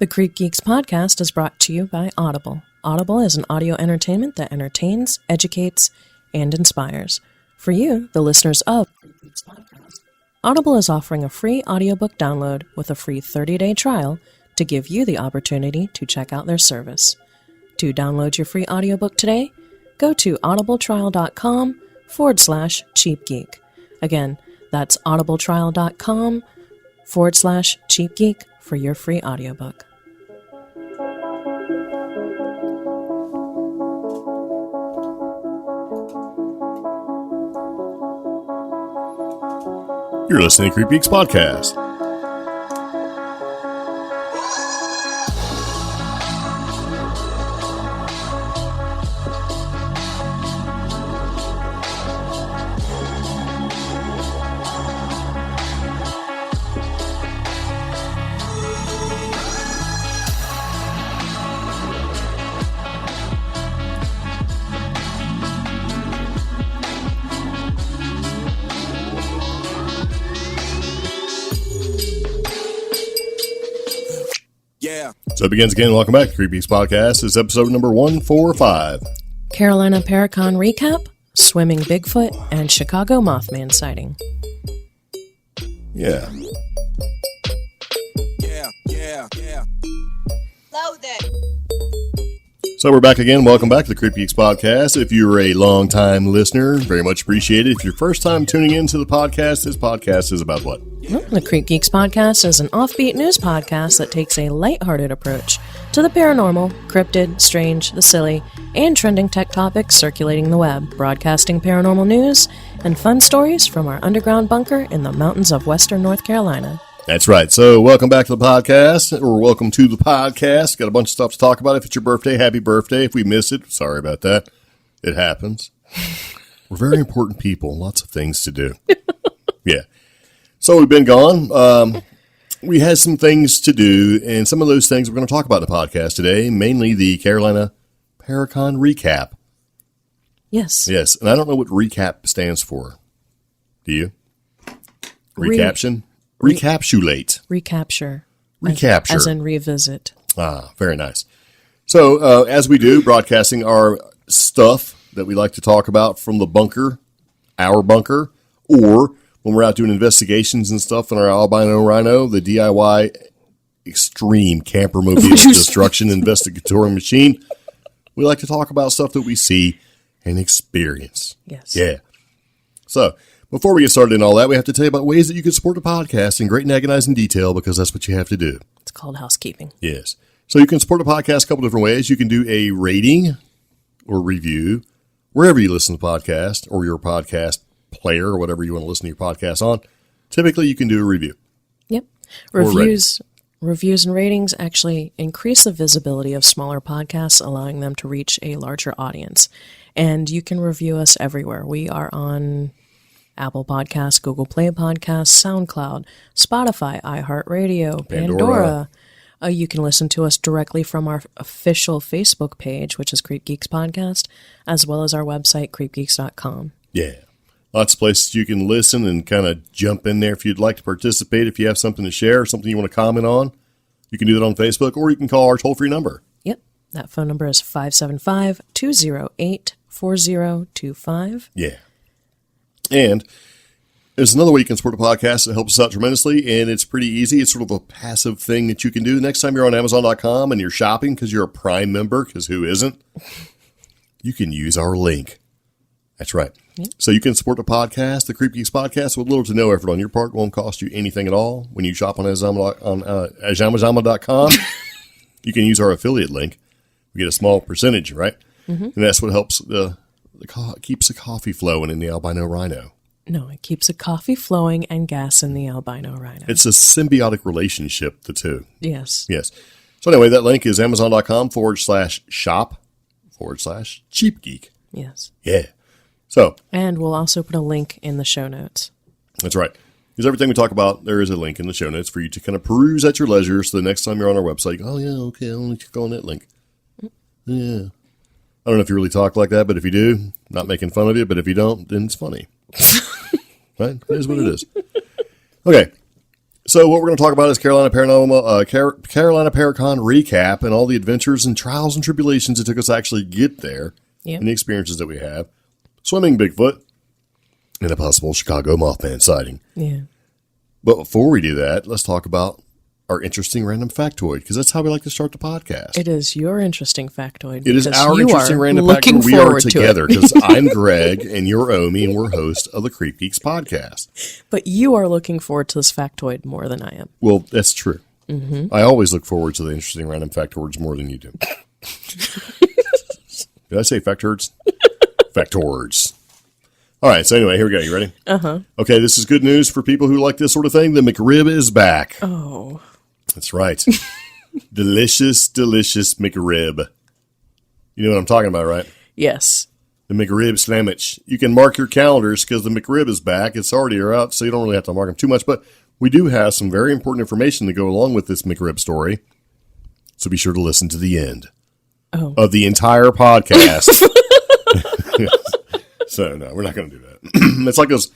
The CreepGeeks Podcast is brought to you by Audible. Audible is an audio entertainment that entertains, educates, and inspires. For you, the listeners of CreepGeeks Podcast, Audible is offering a free audiobook download with a free 30-day trial to give you the opportunity to check out their service. To download your free audiobook today, go to audibletrial.com/cheapgeek. Again, that's audibletrial.com/cheapgeek for your free audiobook. You're listening to CreepGeeks Podcast. So it begins again. Welcome back to CreepGeeks Podcast. It's episode number 145. Carolina Paracon recap, swimming Bigfoot, and Chicago Mothman sighting. Yeah. Load that. So we're back again. Welcome back to the CreepGeeks Podcast. If you're a long-time listener, very much appreciated. If you're first time tuning into the podcast, this podcast is about what? Well, the CreepGeeks Podcast is an offbeat news podcast that takes a lighthearted approach to the paranormal, cryptid, strange, the silly, and trending tech topics circulating the web, broadcasting paranormal news and fun stories from our underground bunker in the mountains of western North Carolina. That's right. So welcome back to the podcast, or welcome to the podcast. Got a bunch of stuff to talk about. If it's your birthday, happy birthday. If we miss it, sorry about that. It happens. We're very important people. Lots of things to do. Yeah. So we've been gone. We had some things to do, and some of those things we're going to talk about in the podcast today, mainly the Carolina Paracon recap. Yes. Yes. And I don't know what recap stands for. Do you? Recaption? Recapsulate. Recapture. Recapture. As in revisit. Ah, very nice. So, as we do, broadcasting our stuff that we like to talk about from the bunker, our bunker, or when we're out doing investigations and stuff in our Albino Rhino, the DIY extreme camper mobile destruction investigatory machine, we like to talk about stuff that we see and experience. Yes. Yeah. So, before we get started in all that, we have to tell you about ways that you can support the podcast in great and agonizing detail, because that's what you have to do. It's called housekeeping. Yes. So you can support the podcast a couple different ways. You can do a rating or review wherever you listen to the podcast, or your podcast player, or whatever you want to listen to your podcast on. Typically, you can do a review. Yep. Reviews and ratings actually increase the visibility of smaller podcasts, allowing them to reach a larger audience. And you can review us everywhere. We are on Apple Podcasts, Google Play Podcasts, SoundCloud, Spotify, iHeartRadio, Pandora. You can listen to us directly from our official Facebook page, which is CreepGeeks Podcast, as well as our website, creepgeeks.com. Yeah. Lots of places you can listen and kind of jump in there if you'd like to participate. If you have something to share, something you want to comment on, you can do that on Facebook, or you can call our toll-free number. Yep. That phone number is 575-208-4025. Yeah. And there's another way you can support the podcast that helps us out tremendously, and it's pretty easy. It's sort of a passive thing that you can do. Next time you're on Amazon.com and you're shopping because you're a Prime member, because who isn't, you can use our link. That's right. Yep. So you can support the podcast, the CreepGeeks Podcast, with little to no effort on your part. It won't cost you anything at all. When you shop on Amazon.com, you can use our affiliate link. We get a small percentage, right? Mm-hmm. And that's what helps keeps the coffee flowing in the Albino Rhino. No, it keeps the coffee flowing and gas in the Albino Rhino. It's a symbiotic relationship, the two. Yes. Yes. So anyway, that link is Amazon.com/shop/CheapGeek. Yes. Yeah. So. And we'll also put a link in the show notes. That's right. Because everything we talk about, there is a link in the show notes for you to kind of peruse at your leisure. So the next time you're on our website, you go, oh yeah, okay, I'll only click on that link. Yeah. I don't know if you really talk like that, but if you do, not making fun of you, but if you don't, then it's funny. Right? It is what it is. Okay. So what we're going to talk about is Carolina Paranormal, Carolina Paracon recap and all the adventures and trials and tribulations it took us to actually get there, and the experiences that we have. Swimming Bigfoot, and a possible Chicago Mothman sighting. Yeah. But before we do that, let's talk about our interesting random factoid, because that's how we like to start the podcast. It is your interesting factoid. It is our interesting random factoid. We are together, because I'm Greg, and you're Omi, and we're hosts of the CreepGeeks Podcast. But you are looking forward to this factoid more than I am. Well, that's true. Mm-hmm. I always look forward to the interesting random factoids more than you do. Did I say factoids? Factoids. All right, so anyway, here we go. You ready? Uh-huh. Okay, this is good news for people who like this sort of thing. The McRib is back. Oh. That's right. Delicious, delicious McRib. You know what I'm talking about, right? Yes. The McRib sandwich. You can mark your calendars because the McRib is back. It's already out, so you don't really have to mark them too much. But we do have some very important information to go along with this McRib story. So be sure to listen to the end of the entire podcast. So, no, we're not going to do that. It's like those,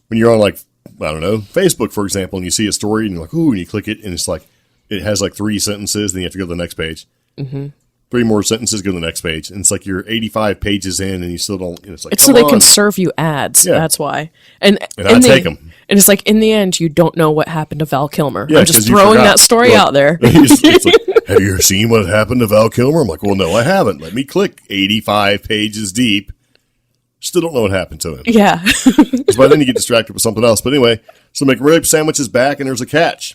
when you're on, like, I don't know, Facebook, for example, and you see a story, and you're like, ooh, and you click it, and it's like, it has like 3 sentences, then you have to go to the next page. Mm-hmm. 3 more sentences, go to the next page. And it's like you're 85 pages in, and you still don't, and it's like, it's so they can serve you ads. Yeah. That's why. And I take them. And it's like, in the end, you don't know what happened to Val Kilmer. Yeah, I'm just throwing that story out there. It's like, have you ever seen what happened to Val Kilmer? I'm like, well, no, I haven't. Let me click 85 pages deep. Still don't know what happened to him. Yeah. Because by then you get distracted with something else. But anyway, so McRib sandwich is back, and there's a catch.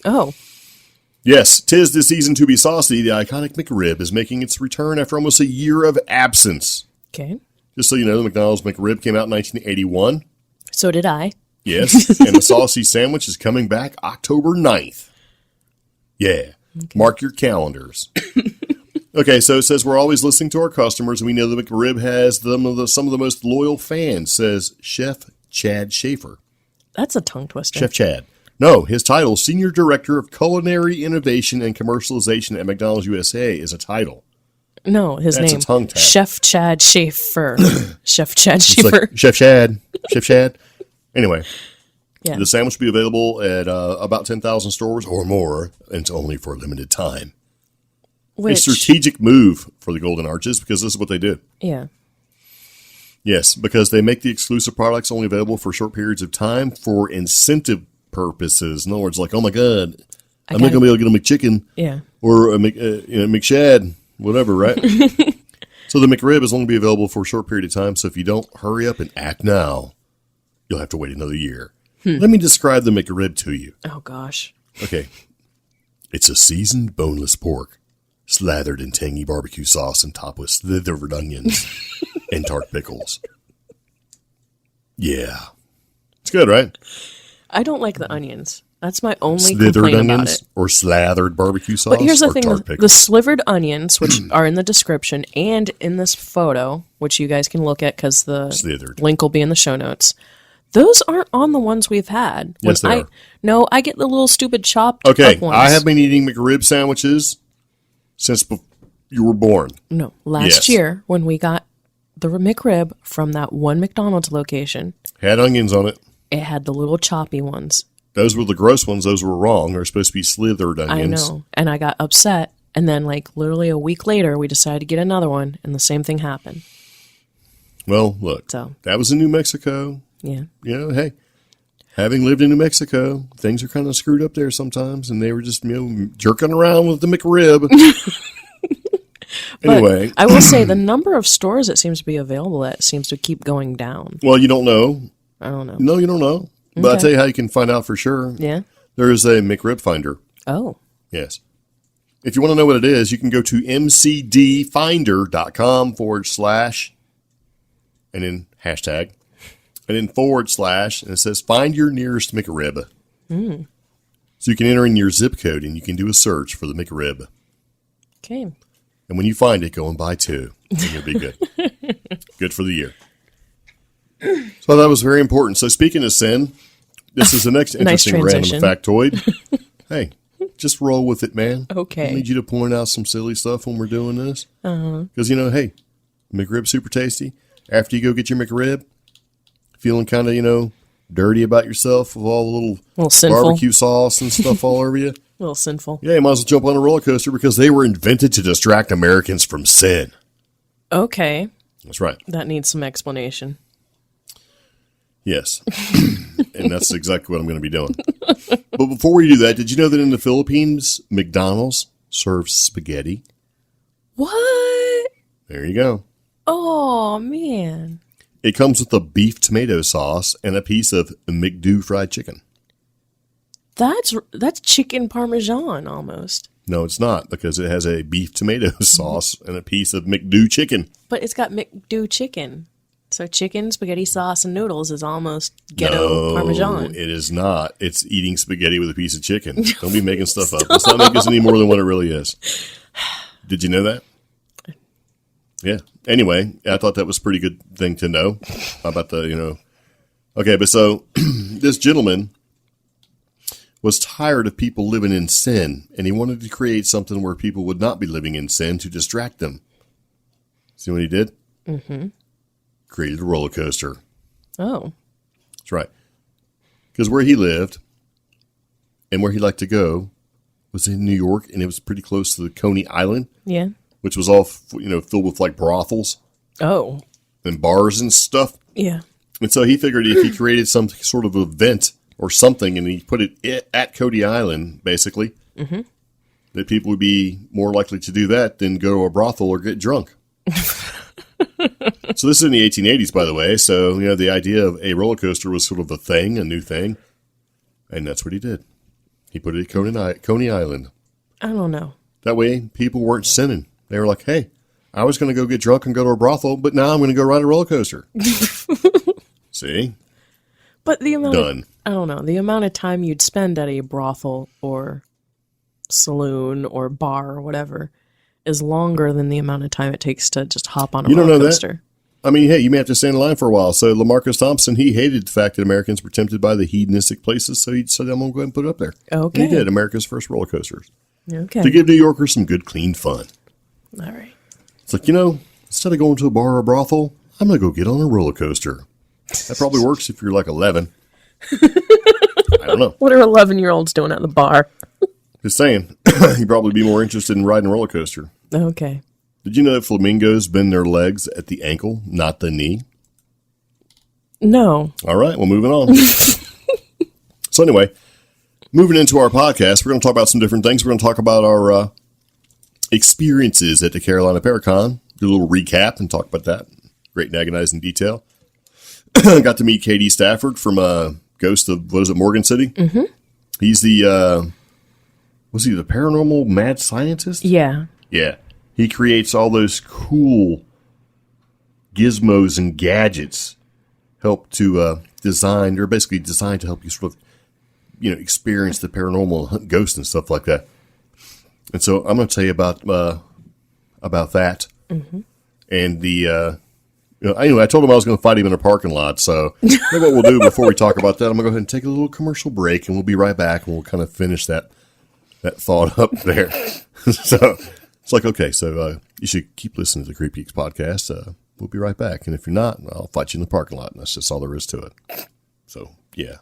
Oh. Yes, 'tis the season to be saucy. The iconic McRib is making its return after almost a year of absence. Okay. Just so you know, the McDonald's McRib came out in 1981. So did I. Yes, and the saucy sandwich is coming back October 9th. Yeah. Okay. Mark your calendars. Okay, so it says we're always listening to our customers, and we know the McRib has some of the most loyal fans, says Chef Chad Schaefer. That's a tongue twister. Chef Chad. No, his title, Senior Director of Culinary Innovation and Commercialization at McDonald's USA, is a title. No, his name. That's a tongue tag. Chef Chad Schaefer. Chef Chad Schaefer. Like, Chef Chad. Chef Chad. Anyway, yeah. The sandwich will be available at about 10,000 stores or more, and it's only for a limited time. A strategic move for the Golden Arches, because this is what they do. Yeah. Yes, because they make the exclusive products only available for short periods of time for incentive purposes. In other words, like, oh my God, I'm not going to be able to get a McChicken. Yeah. Or a McShad, whatever, right? So the McRib is only be available for a short period of time. So if you don't hurry up and act now, you'll have to wait another year. Let me describe the McRib to you. Oh, gosh. Okay. It's a seasoned boneless pork, slathered in tangy barbecue sauce and topped with slithered onions and tart pickles. Yeah. It's good, right? I don't like the onions. That's my only slithered complaint onions about it. Or slathered barbecue sauce. But here's the thing. Tart pickles. The slivered onions, which are in the description and in this photo, which you guys can look at because the link will be in the show notes, those aren't on the ones we've had. Yes, they are. No, I get the little stupid chopped up ones. I have been eating McRib sandwiches since you were born. No, last year when we got the McRib from that one McDonald's location. Had onions on it. It had the little choppy ones. Those were the gross ones. Those were wrong. They're supposed to be slithered onions. I know. And I got upset. And then, like, literally a week later, we decided to get another one, and the same thing happened. Well, look, that was in New Mexico. Yeah. You know, hey, having lived in New Mexico, things are kind of screwed up there sometimes, and they were just, jerking around with the McRib. Anyway. But I will say the number of stores it seems to be available at seems to keep going down. Well, you don't know. I don't know. No, you don't know. But I'll tell you how you can find out for sure. Yeah. There is a McRib finder. Oh. Yes. If you want to know what it is, you can go to mcdfinder.com / and then hashtag and then / and it says find your nearest McRib. So you can enter in your zip code and you can do a search for the McRib. Okay. And when you find it, go and buy 2 and you'll be good. Good for the year. So that was very important. So speaking of sin, this is the next interesting random factoid. Hey, just roll with it, man. Okay. I need you to point out some silly stuff when we're doing this. Because, hey, McRib super tasty. After you go get your McRib, feeling kind of, dirty about yourself with all the little sinful barbecue sauce and stuff all over you. A little sinful. Yeah, you might as well jump on a roller coaster because they were invented to distract Americans from sin. Okay. That's right. That needs some explanation. Yes. And that's exactly what I'm going to be doing. But before we do that, did you know that in the Philippines, McDonald's serves spaghetti? What? There you go. Oh, man. It comes with a beef tomato sauce and a piece of McDo fried chicken. That's chicken parmesan almost. No, it's not, because it has a beef tomato sauce and a piece of McDo chicken. But it's got McDo chicken. So chicken, spaghetti sauce, and noodles is almost ghetto parmesan. It is not. It's eating spaghetti with a piece of chicken. Don't be making stuff up. Let's not make this any more than what it really is. Did you know that? Yeah. Anyway, I thought that was a pretty good thing to know about the, Okay, but so this gentleman was tired of people living in sin, and he wanted to create something where people would not be living in sin to distract them. See what he did? Mm-hmm. Created a roller coaster. Oh. That's right. Because where he lived and where he liked to go was in New York, and it was pretty close to the Coney Island. Yeah. Which was all, filled with like brothels. Oh. And bars and stuff. Yeah. And so he figured if he created some sort of event or something and he put it at Coney Island, basically, that people would be more likely to do that than go to a brothel or get drunk. So this is in the 1880s, by the way. So, the idea of a roller coaster was sort of a new thing. And that's what he did. He put it at Coney Island. I don't know. That way people weren't sinning. They were like, hey, I was going to go get drunk and go to a brothel, but now I'm going to go ride a roller coaster. See? But the amount Done. I don't know, the amount of time you'd spend at a brothel or saloon or bar or whatever is longer than the amount of time it takes to just hop on a roller coaster. That? I mean, hey, you may have to stand in line for a while. So LaMarcus Thompson, he hated the fact that Americans were tempted by the hedonistic places, so he said, I'm going to go ahead and put it up there. Okay. And he did, America's first roller coasters. Okay. To give New Yorkers some good, clean fun. All right. It's like, instead of going to a bar or a brothel, I'm going to go get on a roller coaster. That probably works if you're like 11. I don't know. What are 11-year-olds doing at the bar? Just saying. You'd probably be more interested in riding a roller coaster. Okay. Did you know that flamingos bend their legs at the ankle, not the knee? No. All right, well, moving on. So anyway, moving into our podcast, we're going to talk about some different things. We're going to talk about our experiences at the Carolina Paracon, do a little recap and talk about that. Great and agonizing detail. Got to meet Katie Stafford from Ghost of, Morgan City? Mm-hmm. He's the, was he the paranormal mad scientist? Yeah. Yeah. He creates all those cool gizmos and gadgets, help to design, they're basically designed to help you sort of, experience the paranormal, hunt ghosts and stuff like that. And so I'm going to tell you about that. Mm-hmm. And the, anyway, I told him I was going to fight him in a parking lot. So maybe what we'll do before we talk about that, I'm going to go ahead and take a little commercial break, and we'll be right back, and we'll kind of finish that thought up there. So it's like, okay, so you should keep listening to the CreepGeeks Podcast. We'll be right back. And if you're not, I'll fight you in the parking lot. And that's just all there is to it. So, yeah.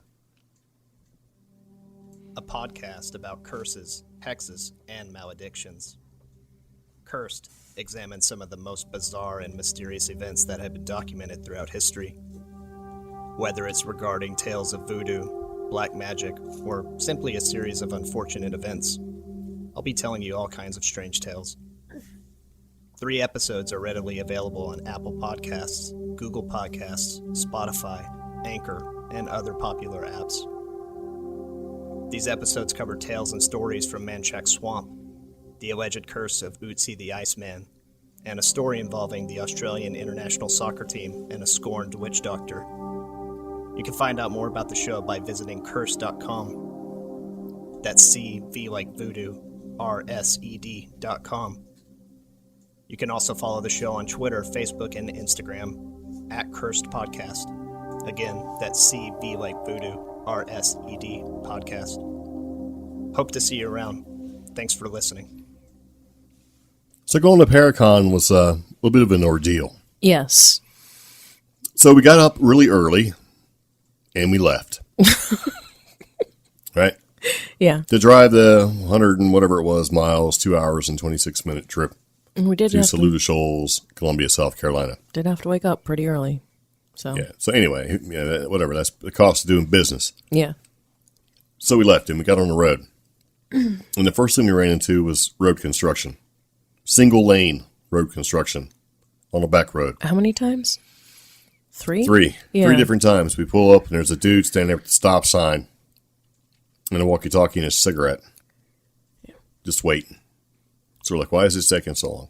A podcast about curses, hexes, and maledictions. Cursed examines some of the most bizarre and mysterious events that have been documented throughout history. Whether it's regarding tales of voodoo, black magic, or simply a series of unfortunate events, I'll be telling you all kinds of strange tales. 3 episodes are readily available on Apple Podcasts, Google Podcasts, Spotify, Anchor, and other popular apps. These episodes cover tales and stories from Manchac Swamp, the alleged curse of Ötzi the Iceman, and a story involving the Australian international soccer team and a scorned witch doctor. You can find out more about the show by visiting curse.com. That's C-V like voodoo, R-S-E-D.com. You can also follow the show on Twitter, Facebook, and Instagram at Cursed Podcast. Again, that's C-V like voodoo, R-S-E-D podcast. Hope to see you around. Thanks for listening. So going to Paracon was a little bit of an ordeal. Yes. So we got up really early, and we left. Right? Yeah. To drive the 100 and whatever it was miles, 2 hours and 26-minute trip And we did to have Saluda Shoals, Columbia, South Carolina. Did have to wake up pretty early. So Yeah. So anyway, yeah, whatever. That's the cost of doing business. yeah. So we left and we got on the road. And the first thing we ran into was road construction. Single lane road construction on a back road. How many times? Three? Yeah. 3 different times. We pull up and there's a dude standing there with the stop sign and a walkie-talkie and a cigarette. Just waiting. So we're like, why is this taking so long?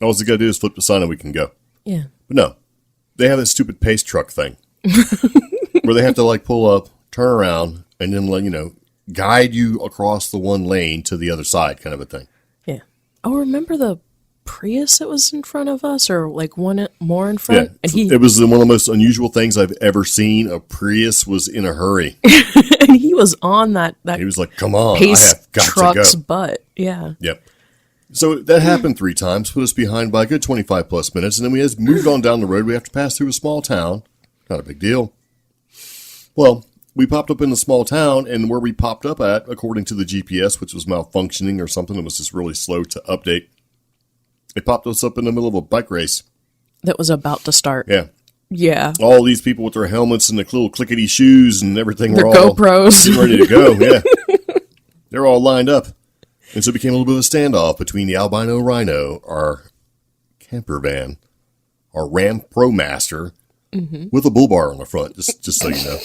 All we got to do is flip the sign and we can go. Yeah. But no, they have this stupid pace truck thing where they have to like pull up, turn around, and then guide you across the one lane to the other side, kind of a thing. Yeah. Oh, remember the Prius that was in front of us, or like one more in front? Yeah, And it was one of the most unusual things I've ever seen. A Prius was in a hurry. and he was on that He was like, "Come on, pace I have got truck's to go." butt. Yeah. Yep. So that happened 3 times, put us behind by a good 25 plus minutes, and then we moved on down the road. We have to pass through a small town. Not a big deal. Well, we popped up in the small town, and where we popped up at, according to the GPS, which was malfunctioning or something, it was just really slow to update. It popped us up in the middle of a bike race. That was about to start. Yeah. Yeah. All these people with their helmets and the little clickety shoes and everything Their were all GoPros. getting ready to go. Yeah. They're all lined up. And so it became a little bit of a standoff between the Albino Rhino, our camper van, our Ram Pro Master, with a bull bar on the front, just so you know.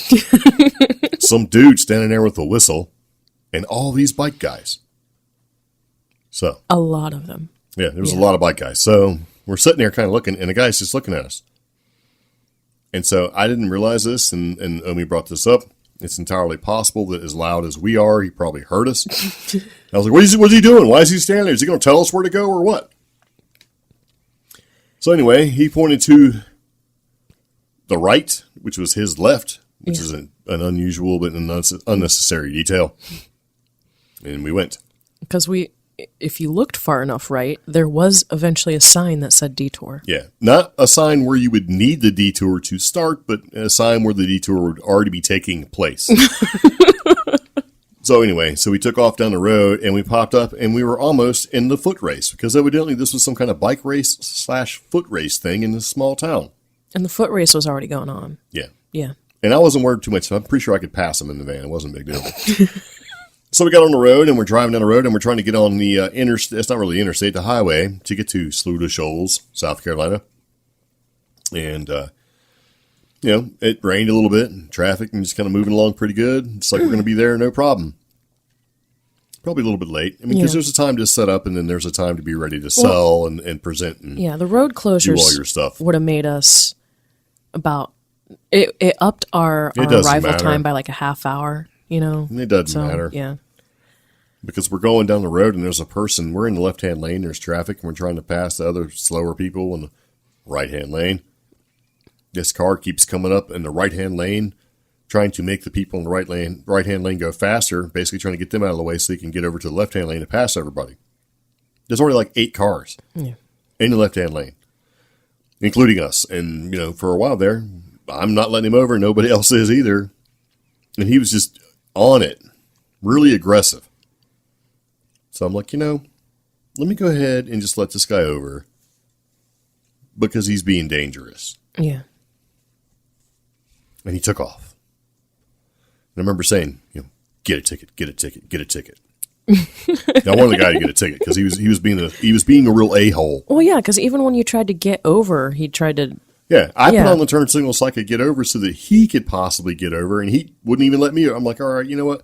Some dude standing there with a whistle, and all these bike guys. So A lot of them. yeah, there was a lot of bike guys. So we're sitting there kind of looking, and the guy's just looking at us. And so I didn't realize this, and Omi brought this up. It's entirely possible that as loud as we are, he probably heard us. I was like, what's he doing? Why is he standing there? Is he going to tell us where to go or what? So anyway, he pointed to the right, which was his left, which is an unusual but an unnecessary detail. And we went. Because if you looked far enough right, there was eventually a sign that said detour. Yeah. Not a sign where you would need the detour to start, but a sign where the detour would already be taking place. So anyway, we took off down the road and we popped up and we were almost in the foot race because evidently this was some kind of bike race / foot race thing in this small town. And the foot race was already going on. Yeah. Yeah. And I wasn't worried too much. I'm pretty sure I could pass him in the van. It wasn't a big deal. So we got on the road, and we're driving down the road, and we're trying to get on the interstate. It's not really interstate, the highway, to get to Saluda Shoals, South Carolina. And, it rained a little bit, and traffic, and just kind of moving along pretty good. It's like we're going to be there, no problem. Probably a little bit late. I mean, because there's a time to set up, and then there's a time to be ready to sell and present. And the road closures do all your stuff. Would have made us about it upped our arrival time by like a half hour. It doesn't matter. Yeah. Because we're going down the road and there's a person, we're in the left-hand lane, there's traffic, and we're trying to pass the other slower people in the right-hand lane. This car keeps coming up in the right-hand lane, trying to make the people in the right-hand lane go faster, basically trying to get them out of the way so they can get over to the left-hand lane and pass everybody. There's already like 8 cars in the left-hand lane, including us. And, for a while there, I'm not letting him over, nobody else is either. And he was just on it, really aggressive. So I'm like, let me go ahead and just let this guy over because he's being dangerous. Yeah. And he took off. And I remember saying, get a ticket, get a ticket, get a ticket. I wanted the guy to get a ticket because he was being a real a-hole. Well, yeah, because even when you tried to get over, he tried to. Yeah, I put on the turn signal so I could get over so that he could possibly get over, and he wouldn't even let me. I'm like, all right, you know what?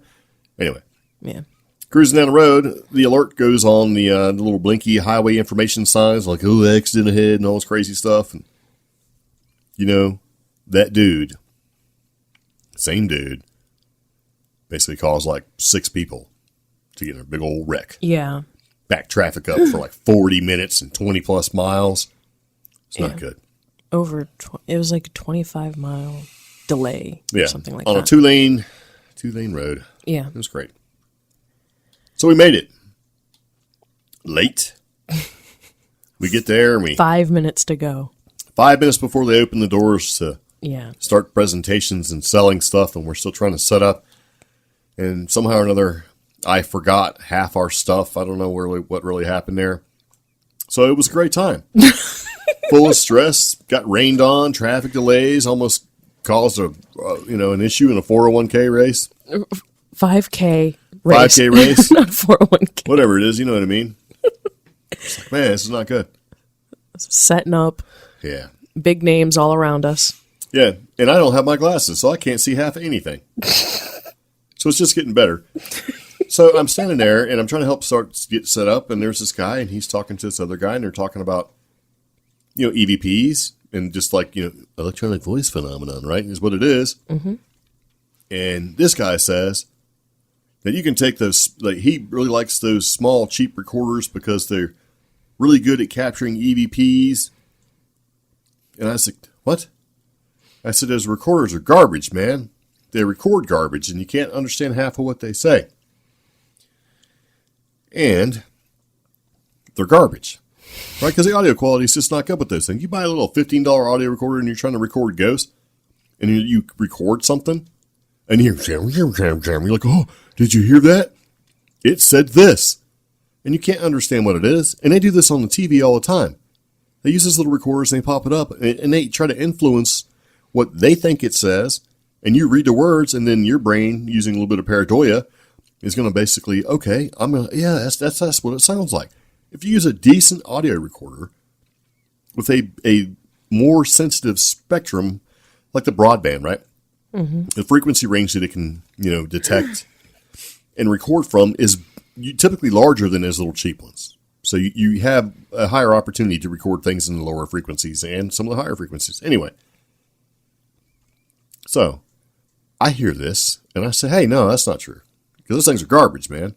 Anyway. Yeah. Cruising down the road, the alert goes on the little blinky highway information signs, like, accident ahead and all this crazy stuff. And, that dude, same dude, basically caused like 6 people to get in a big old wreck. Yeah. Back traffic up for like 40 minutes and 20 plus miles. It's not good. It was like a 25-mile delay or something like that. On a two-lane road. Yeah. It was great. So we made it. Late. We get there and 5 minutes to go. 5 minutes before they open the doors to start presentations and selling stuff, and we're still trying to set up. And somehow or another, I forgot half our stuff. I don't know what really happened there. So it was a great time. Full of stress, got rained on, traffic delays, almost caused an issue in a 401k race. 5K race. 5K race. Not 401k. Whatever it is, you know what I mean? It's like, man, this is not good. Setting up. Yeah. Big names all around us. Yeah, and I don't have my glasses, so I can't see half of anything. So it's just getting better. So I'm standing there, and I'm trying to help get set up, and there's this guy, and he's talking to this other guy, and they're talking about, EVPs, and just like, electronic voice phenomenon, right, is what it is. Mm-hmm. And this guy says that you can take those, like, he really likes those small, cheap recorders because they're really good at capturing EVPs. And I said, what? I said, those recorders are garbage, man. They record garbage, and you can't understand half of what they say. And they're garbage, right? Because the audio quality is just not good with those things. You buy a little $15 audio recorder, and you're trying to record ghosts, and you record something, and you're like, oh, did you hear that? It said this. And you can't understand what it is. And they do this on the TV all the time. They use these little recorders, and they pop it up, and they try to influence what they think it says, and you read the words, and then your brain, using a little bit of pareidoia, is going to basically, okay, that's what it sounds like. If you use a decent audio recorder with a more sensitive spectrum, like the broadband, right? Mm-hmm. The frequency range that it can, detect and record from is typically larger than those little cheap ones. So you have a higher opportunity to record things in the lower frequencies and some of the higher frequencies. Anyway, so I hear this, and I say, hey, no, that's not true. Because those things are garbage, man.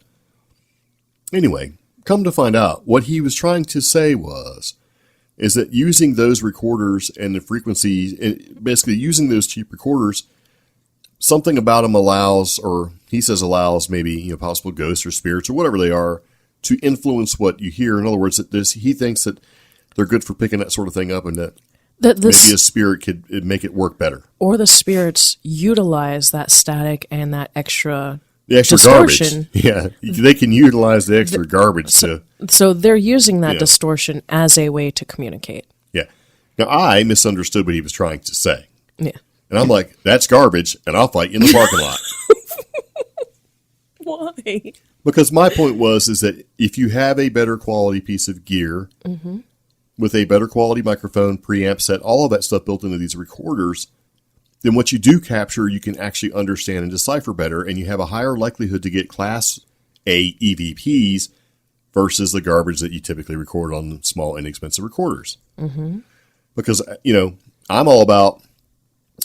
Anyway, come to find out, what he was trying to say is that using those recorders and the frequencies, basically using those cheap recorders, something about them allows, or he says allows maybe, possible ghosts or spirits or whatever they are, to influence what you hear. In other words, he thinks that they're good for picking that sort of thing up, and that maybe a spirit could make it work better. Or the spirits utilize that static and that extra distortion. Garbage. Yeah, they can utilize the extra garbage. So they're using that distortion as a way to communicate. Yeah. Now, I misunderstood what he was trying to say. Yeah. And I'm like, that's garbage, and I'll fight you in the parking lot. Why? Because my point is that if you have a better quality piece of gear, mm-hmm. with a better quality microphone, preamp set, all of that stuff built into these recorders, then what you do capture, you can actually understand and decipher better, and you have a higher likelihood to get Class A EVPs versus the garbage that you typically record on small, inexpensive recorders. Mm-hmm. Because, I'm all about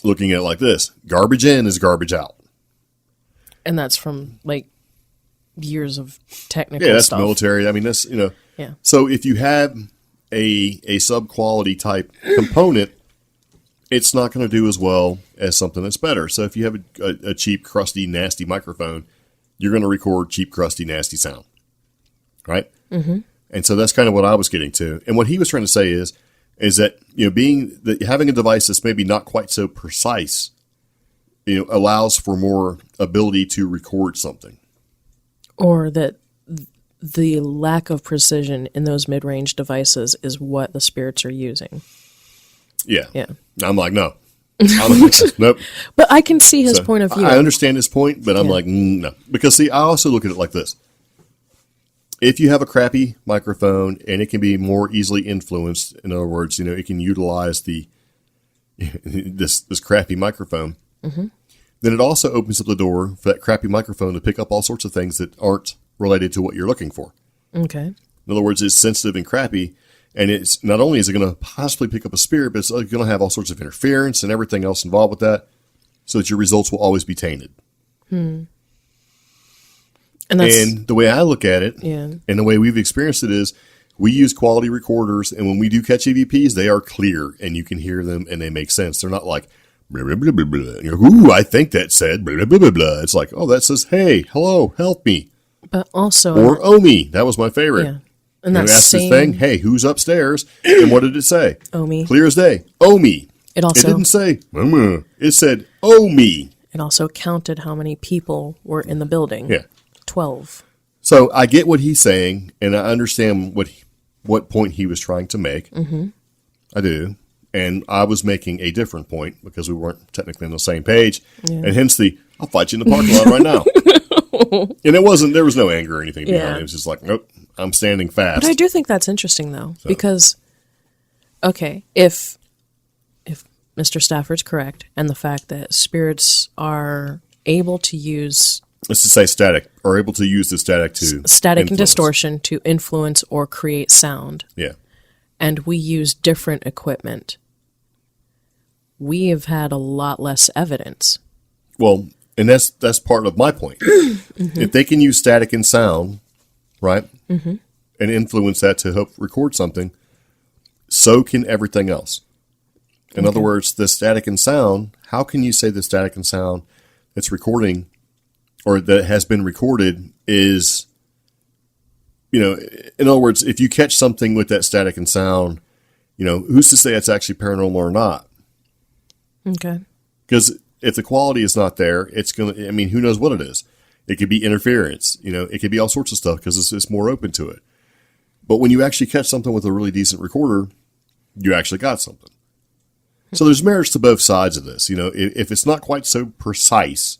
looking at it like this. Garbage in is garbage out. And that's from, years of technical stuff. Yeah, that's military. I mean, that's, Yeah. So if you have a sub-quality type component, it's not going to do as well as something that's better. So if you have a cheap, crusty, nasty microphone, you're going to record cheap, crusty, nasty sound. Right? Mm-hmm. And so that's kind of what I was getting to. And what he was trying to say is that, having a device that's maybe not quite so precise, allows for more ability to record something. Or that the lack of precision in those mid-range devices is what the spirits are using. Yeah. Yeah. I'm like, no. I'm like, nope. But I can see his point of view. I understand his point, but I'm like, no. Because, see, I also look at it like this. If you have a crappy microphone and it can be more easily influenced, in other words, it can utilize this crappy microphone, mm-hmm. then it also opens up the door for that crappy microphone to pick up all sorts of things that aren't related to what you're looking for. Okay. In other words, it's sensitive and crappy, and it's not only is it going to possibly pick up a spirit, but it's going to have all sorts of interference and everything else involved with that, so that your results will always be tainted. And the way I look at it, and the way we've experienced it is, we use quality recorders, and when we do catch EVPs, they are clear, and you can hear them, and they make sense. They're not like, blah, blah, blah, blah, blah. And you're like, ooh, I think that said blah, blah, blah, blah, blah. It's like, oh, that says, hey, hello, help me. But also... Or Omi. That was my favorite. Yeah. And that asked this thing, hey, who's upstairs? And what did it say? Omi. Clear as day. Omi. It didn't say, Mama. It said, oh, me. It also counted how many people were in the building. Yeah. 12. So I get what he's saying, and I understand what point he was trying to make. Mm-hmm. I do. And I was making a different point because we weren't technically on the same page. Yeah. And hence I'll fight you in the parking lot right now. And there was no anger or anything behind it. It was just like, nope, I'm standing fast. But I do think that's interesting, though, because, okay, if Mr. Stafford's correct, and the fact that spirits are able to use... Let's just say static, are able to use the static to static and distortion to influence or create sound. Yeah. And we use different equipment. We have had a lot less evidence. Well, and that's part of my point. Mm-hmm. If they can use static and sound, right, mm-hmm. and influence that to help record something, so can everything else. In other words, the static and sound, how can you say the static and sound that's recording or that has been recorded is, in other words, if you catch something with that static and sound, who's to say it's actually paranormal or not? Okay. Because if the quality is not there, it's going to, who knows what it is? It could be interference, it could be all sorts of stuff because it's more open to it. But when you actually catch something with a really decent recorder, you actually got something. So there's merits to both sides of this. If it's not quite so precise,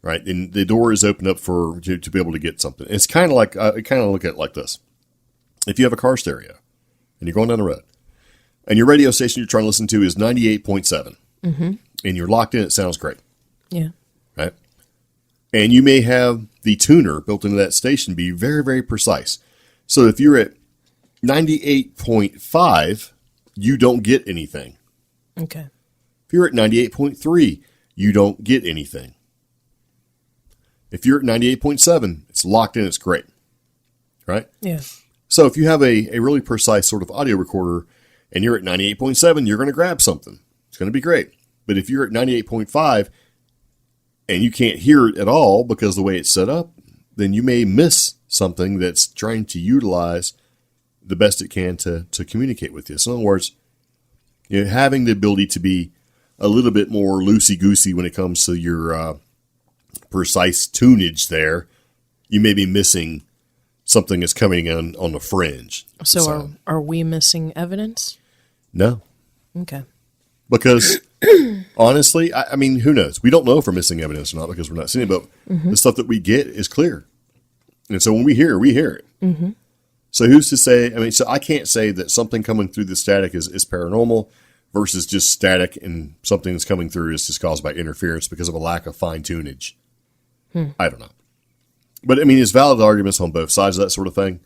right, then the door is opened up to be able to get something. It's kind of like, I kind of look at it like this. If you have a car stereo and you're going down the road and your radio station you're trying to listen to is 98.7 mm-hmm. and you're locked in, it sounds great. Yeah. Right. And you may have the tuner built into that station be very, very precise. So if you're at 98.5, you don't get anything. Okay. If you're at 98.3, you don't get anything. If you're at 98.7, it's locked in, it's great. Right? Yeah. So if you have a really precise sort of audio recorder and you're at 98.7, you're going to grab something. It's going to be great. But if you're at 98.5 and you can't hear it at all because of the way it's set up, then you may miss something that's trying to utilize the best it can to communicate with you. So in other words, having the ability to be a little bit more loosey-goosey when it comes to your precise tunage there, you may be missing something that's coming in on the fringe. So are we missing evidence? No. Okay. Because honestly, who knows? We don't know if we're missing evidence or not because we're not seeing it, but mm-hmm. the stuff that we get is clear. And so when we hear it. Mm-hmm. So who's to say, so I can't say that something coming through the static is paranormal versus just static and something that's coming through is just caused by interference because of a lack of fine tunage. I don't know. But it's valid arguments on both sides of that sort of thing.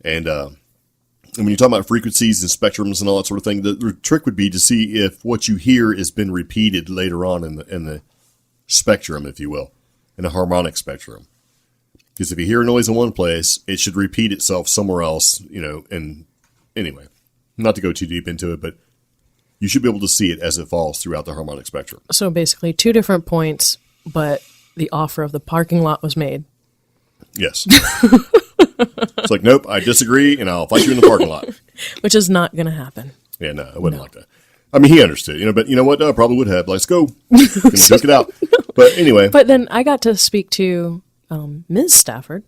And when you're talking about frequencies and spectrums and all that sort of thing, the trick would be to see if what you hear has been repeated later on in the spectrum, if you will, in a harmonic spectrum. Because if you hear a noise in one place, it should repeat itself somewhere else, and anyway, not to go too deep into it, but you should be able to see it as it falls throughout the harmonic spectrum. So basically 2 different points, but the offer of the parking lot was made. Yes. It's like, nope, I disagree, and I'll fight you in the parking lot. Which is not going to happen. Yeah, no, I wouldn't like that. He understood, but you know what? I probably would have. Let's go. Check it out. But anyway. But then I got to speak to Ms. Stafford,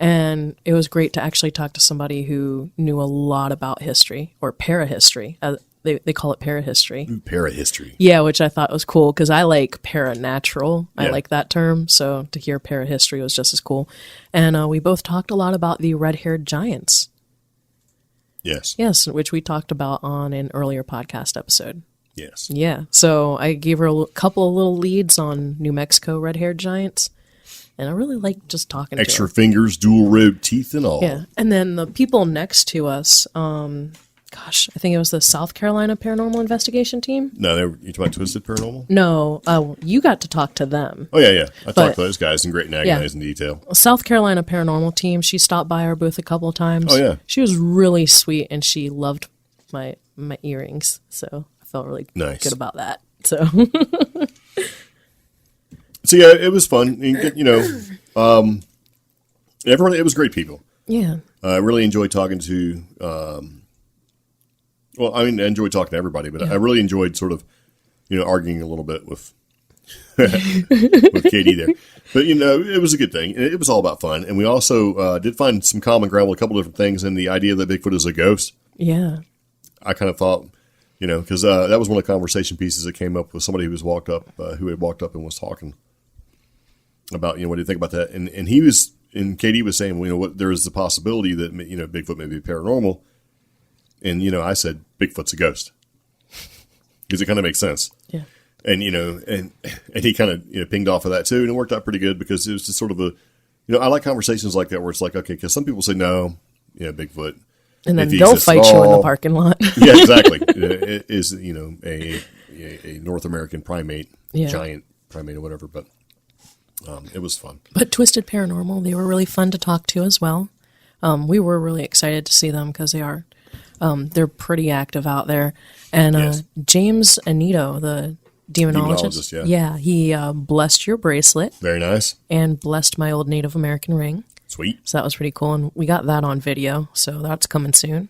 and it was great to actually talk to somebody who knew a lot about history, or parahistory. They call it parahistory. Ooh, parahistory. Yeah, which I thought was cool because I like paranatural. I like that term, so to hear parahistory was just as cool. And we both talked a lot about the red-haired giants. Yes. Yes, which we talked about on an earlier podcast episode. Yes. Yeah, so I gave her a couple of little leads on New Mexico red-haired giants. And I really like just talking to her. Extra fingers, dual row teeth and all. Yeah. And then the people next to us, I think it was the South Carolina Paranormal Investigation Team. No, you talking about Twisted Paranormal? No. You got to talk to them. Oh, yeah. I talked to those guys in great and agonizing detail. South Carolina Paranormal Team, she stopped by our booth a couple of times. Oh, yeah. She was really sweet, and she loved my earrings. So I felt really good about that. So... So yeah, it was fun. Everyone. It was great people. Yeah, I really enjoyed talking to Well, I mean, I enjoyed talking to everybody, but I really enjoyed sort of, arguing a little bit with with Katie there. But, it was a good thing. It was all about fun. And we also did find some common ground with a couple different things, and the idea that Bigfoot is a ghost. Yeah. I kind of thought, because that was one of the conversation pieces that came up with somebody who had walked up and was talking about, what do you think about that? And he was, and Katie was saying, there is the possibility that, Bigfoot may be paranormal. And, I said, Bigfoot's a ghost. Because it kind of makes sense. Yeah. And, and he kind of, pinged off of that too. And it worked out pretty good because it was just sort of I like conversations like that where it's like, okay, because some people say no, Bigfoot. And then they'll fight you in the parking lot. Yeah, exactly. It is, a North American primate, giant primate or whatever. But it was fun. But Twisted Paranormal, they were really fun to talk to as well. We were really excited to see them because they're pretty active out there. And yes. James Anito, the demonologist, he blessed your bracelet. Very nice. And blessed my old Native American ring. Sweet. So that was pretty cool. And we got that on video, so that's coming soon.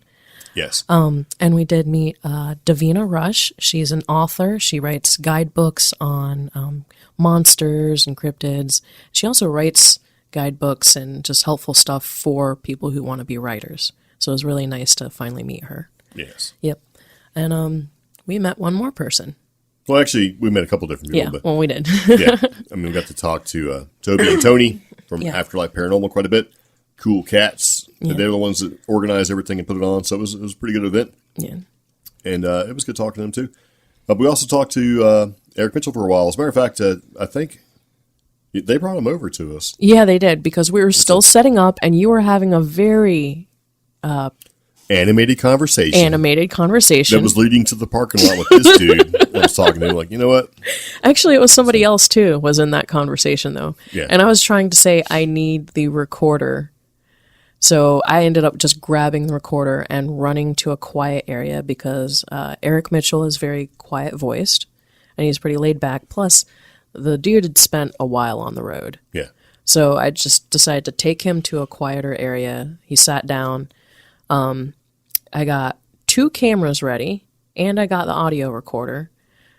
Yes. And we did meet Davina Rush. She's an author. She writes guidebooks on monsters and cryptids. She also writes guidebooks and just helpful stuff for people who want to be writers. So it was really nice to finally meet her. Yes. Yep. And we met one more person. Well, actually, we met a couple different people. Yeah, but, well, we did. yeah. I mean, we got to talk to Toby and Tony from Afterlife Paranormal quite a bit. Cool cats. Yeah. They were the ones that organized everything and put it on. So it was a pretty good event. Yeah. And it was good talking to them, too. We also talked to Eric Mitchell for a while. As a matter of fact, I think they brought him over to us. Yeah, they did, because we were still setting up, and you were having a very... Animated conversation. That was leading to the parking lot with this dude. I was talking to him like, you know what? Actually, it was somebody else, too, was in that conversation, though. Yeah. And I was trying to say, I need the recorder. So I ended up just grabbing the recorder and running to a quiet area because Eric Mitchell is very quiet-voiced, and he's pretty laid back. Plus, the dude had spent a while on the road. Yeah. So I just decided to take him to a quieter area. He sat down. I got 2 cameras ready, and I got the audio recorder,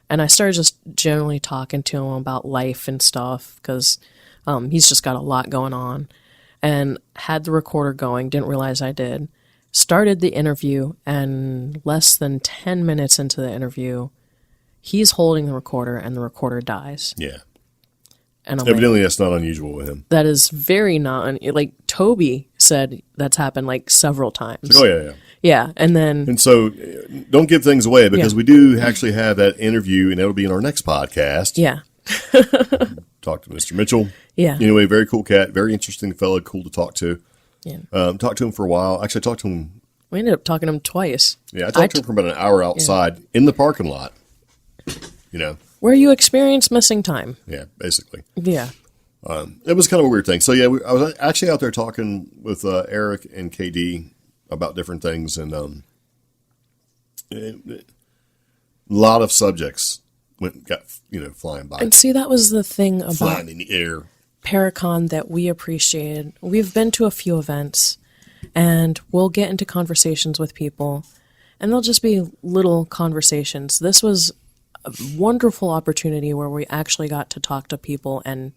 and I started just generally talking to him about life and stuff, because he's just got a lot going on, and had the recorder going, didn't realize I did, started the interview, and less than 10 minutes into the interview, he's holding the recorder, and the recorder dies. Yeah. And evidently, that's not unusual with him. That is very not, like, Toby said that's happened, like, several times. Like, oh, yeah. Yeah, and then... And so, don't give things away, because we do actually have that interview, and that'll be in our next podcast. Yeah. Talk to Mr. Mitchell. Yeah. Anyway, very cool cat, very interesting fellow, cool to talk to. Yeah. Talked to him for a while. Actually, I talked to him... We ended up talking to him twice. Yeah, I talked to him for about an hour outside in the parking lot, Where you experience missing time. Yeah, basically. Yeah. It was kind of a weird thing. So, yeah, I was actually out there talking with Eric and KD about different things, and a lot of subjects got flying by. And see, that was the thing about flying in the air. Paracon that we appreciated. We've been to a few events, and we'll get into conversations with people, and they'll just be little conversations. This was a wonderful opportunity where we actually got to talk to people and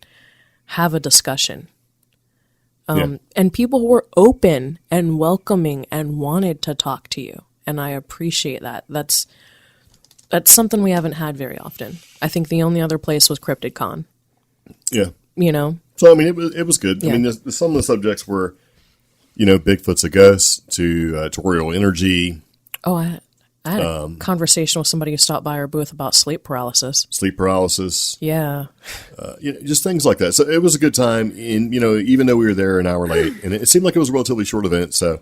have a discussion. And people were open and welcoming and wanted to talk to you. And I appreciate that. That's something we haven't had very often. I think the only other place was CryptidCon. Yeah. So, I mean, it was good. Yeah. I mean, some of the subjects were, Bigfoot's a ghost to torial energy. Oh, I had a conversation with somebody who stopped by our booth about sleep paralysis. Yeah. Just things like that. So it was a good time. And, even though we were there an hour late, and it seemed like it was a relatively short event. So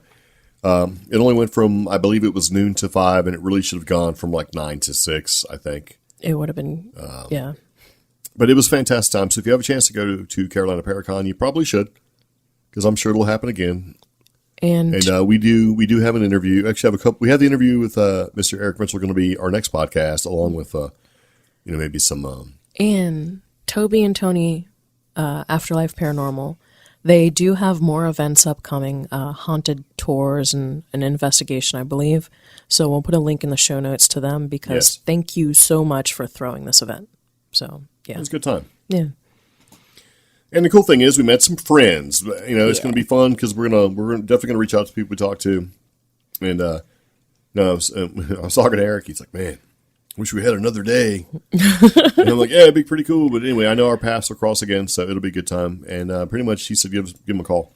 it only went from, I believe it was noon to 5, and it really should have gone from like 9 to 6, I think. It would have been, yeah. But it was a fantastic time. So if you have a chance to go to Carolina Paracon, you probably should, because I'm sure it'll happen again. And we do have an interview. Actually, we have the interview with Mr. Eric Mitchell, going to be our next podcast, along with maybe some. And Toby and Tony, Afterlife Paranormal, They do have more events upcoming, haunted tours and an investigation, I believe. So we'll put a link in the show notes to them because thank you so much for throwing this event. So, yeah. It was a good time. Yeah. And the cool thing is we met some friends. You know, it's going to be fun because we're definitely going to reach out to people we talk to. And I was talking to Eric. He's like, man, wish we had another day. And I'm like, yeah, it'd be pretty cool. But anyway, I know our paths will cross again, so it'll be a good time. And pretty much he said, give him a call.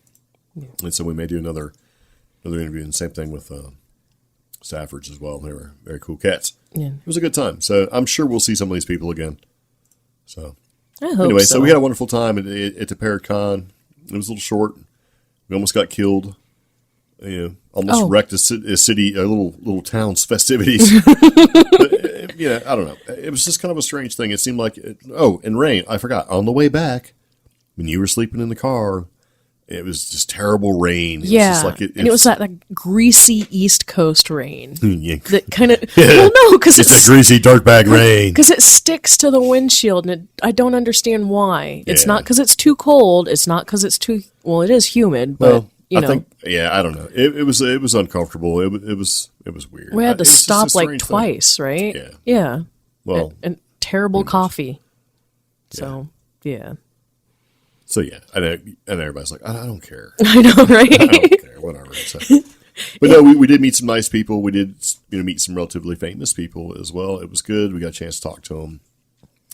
Yeah. And so we may do another interview. And same thing with Staffords as well. They were very cool cats. Yeah. It was a good time. So I'm sure we'll see some of these people again. So I hope anyway, so we had a wonderful time at the Paracon. It was a little short. We almost got killed. You know, almost wrecked a little town's festivities. But, you know, I don't know. It was just kind of a strange thing. It seemed like, and rain. I forgot. On the way back, when you were sleeping in the car, it was just terrible rain. It was just like and it was that greasy East Coast rain. Yeah. That kind of, well, no, because it's that greasy dirtbag rain. Because it sticks to the windshield, and I don't understand why. It's not because it's too cold. It's not because it's too, well, it is humid, but. I think, I don't know. It was uncomfortable. It was weird. We had to stop like twice, right? Yeah. Yeah. Well, and terrible coffee. So, yeah. So, yeah. I know, and everybody's like, I don't care. I know, right? I don't care. Whatever. So, but no, we did meet some nice people. We did meet some relatively famous people as well. It was good. We got a chance to talk to them,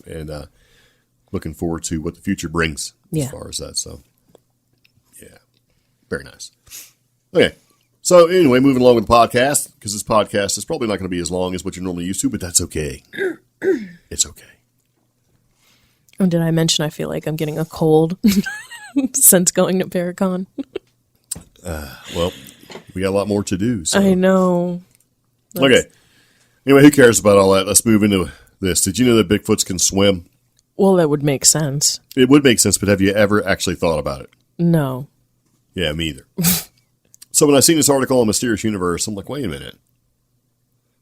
and looking forward to what the future brings as far as that. So. Very nice. Okay. So anyway, moving along with the podcast, because this podcast is probably not going to be as long as what you're normally used to, but that's okay. It's okay. Oh, did I mention I feel like I'm getting a cold since going to Paracon? Well, we got a lot more to do. So. I know. Okay. Anyway, who cares about all that? Let's move into this. Did you know that Bigfoots can swim? Well, that would make sense. It would make sense, but have you ever actually thought about it? No. Yeah, me either. So when I seen this article on Mysterious Universe, I'm like, wait a minute. And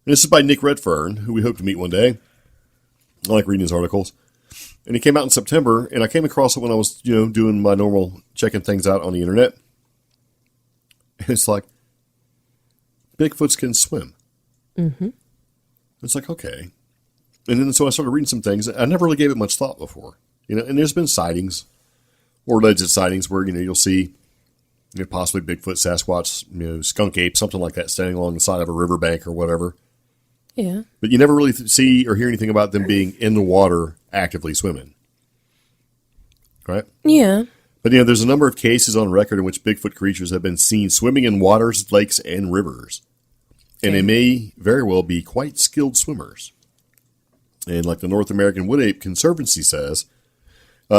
this is by Nick Redfern, who we hope to meet one day. I like reading his articles. And he came out in September, and I came across it when I was, doing my normal checking things out on the internet. And it's like, Bigfoots can swim. Mm-hmm. It's like, okay. And then so I started reading some things. I never really gave it much thought before. And there's been sightings, or alleged sightings, where, you'll see possibly Bigfoot, Sasquatch, skunk ape, something like that, standing along the side of a riverbank or whatever. Yeah. But you never really see or hear anything about them being in the water actively swimming. Right? Yeah. But, there's a number of cases on record in which Bigfoot creatures have been seen swimming in waters, lakes, and rivers. And they may very well be quite skilled swimmers. And like the North American Wood Ape Conservancy says,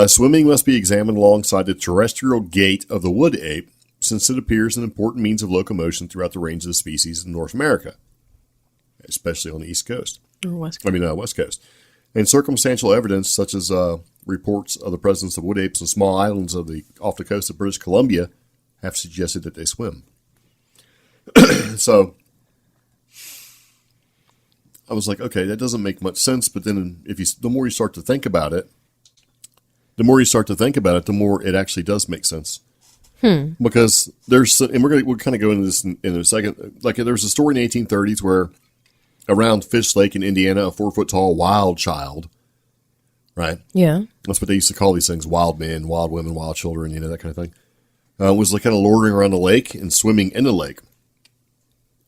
swimming must be examined alongside the terrestrial gait of the wood ape, since it appears an important means of locomotion throughout the range of the species in North America, especially on the East Coast. Or West Coast. West Coast. And circumstantial evidence, such as reports of the presence of wood apes in small islands off the coast of British Columbia, have suggested that they swim. So I was like, okay, that doesn't make much sense. But then the more you start to think about it, the more it actually does make sense. Because and we'll kind of go into this in a second. Like there was a story in the 1830s where around Fish Lake in Indiana, a 4-foot-tall wild child, right? Yeah. That's what they used to call these things: wild men, wild women, wild children, that kind of thing. Was like kind of loitering around the lake and swimming in the lake.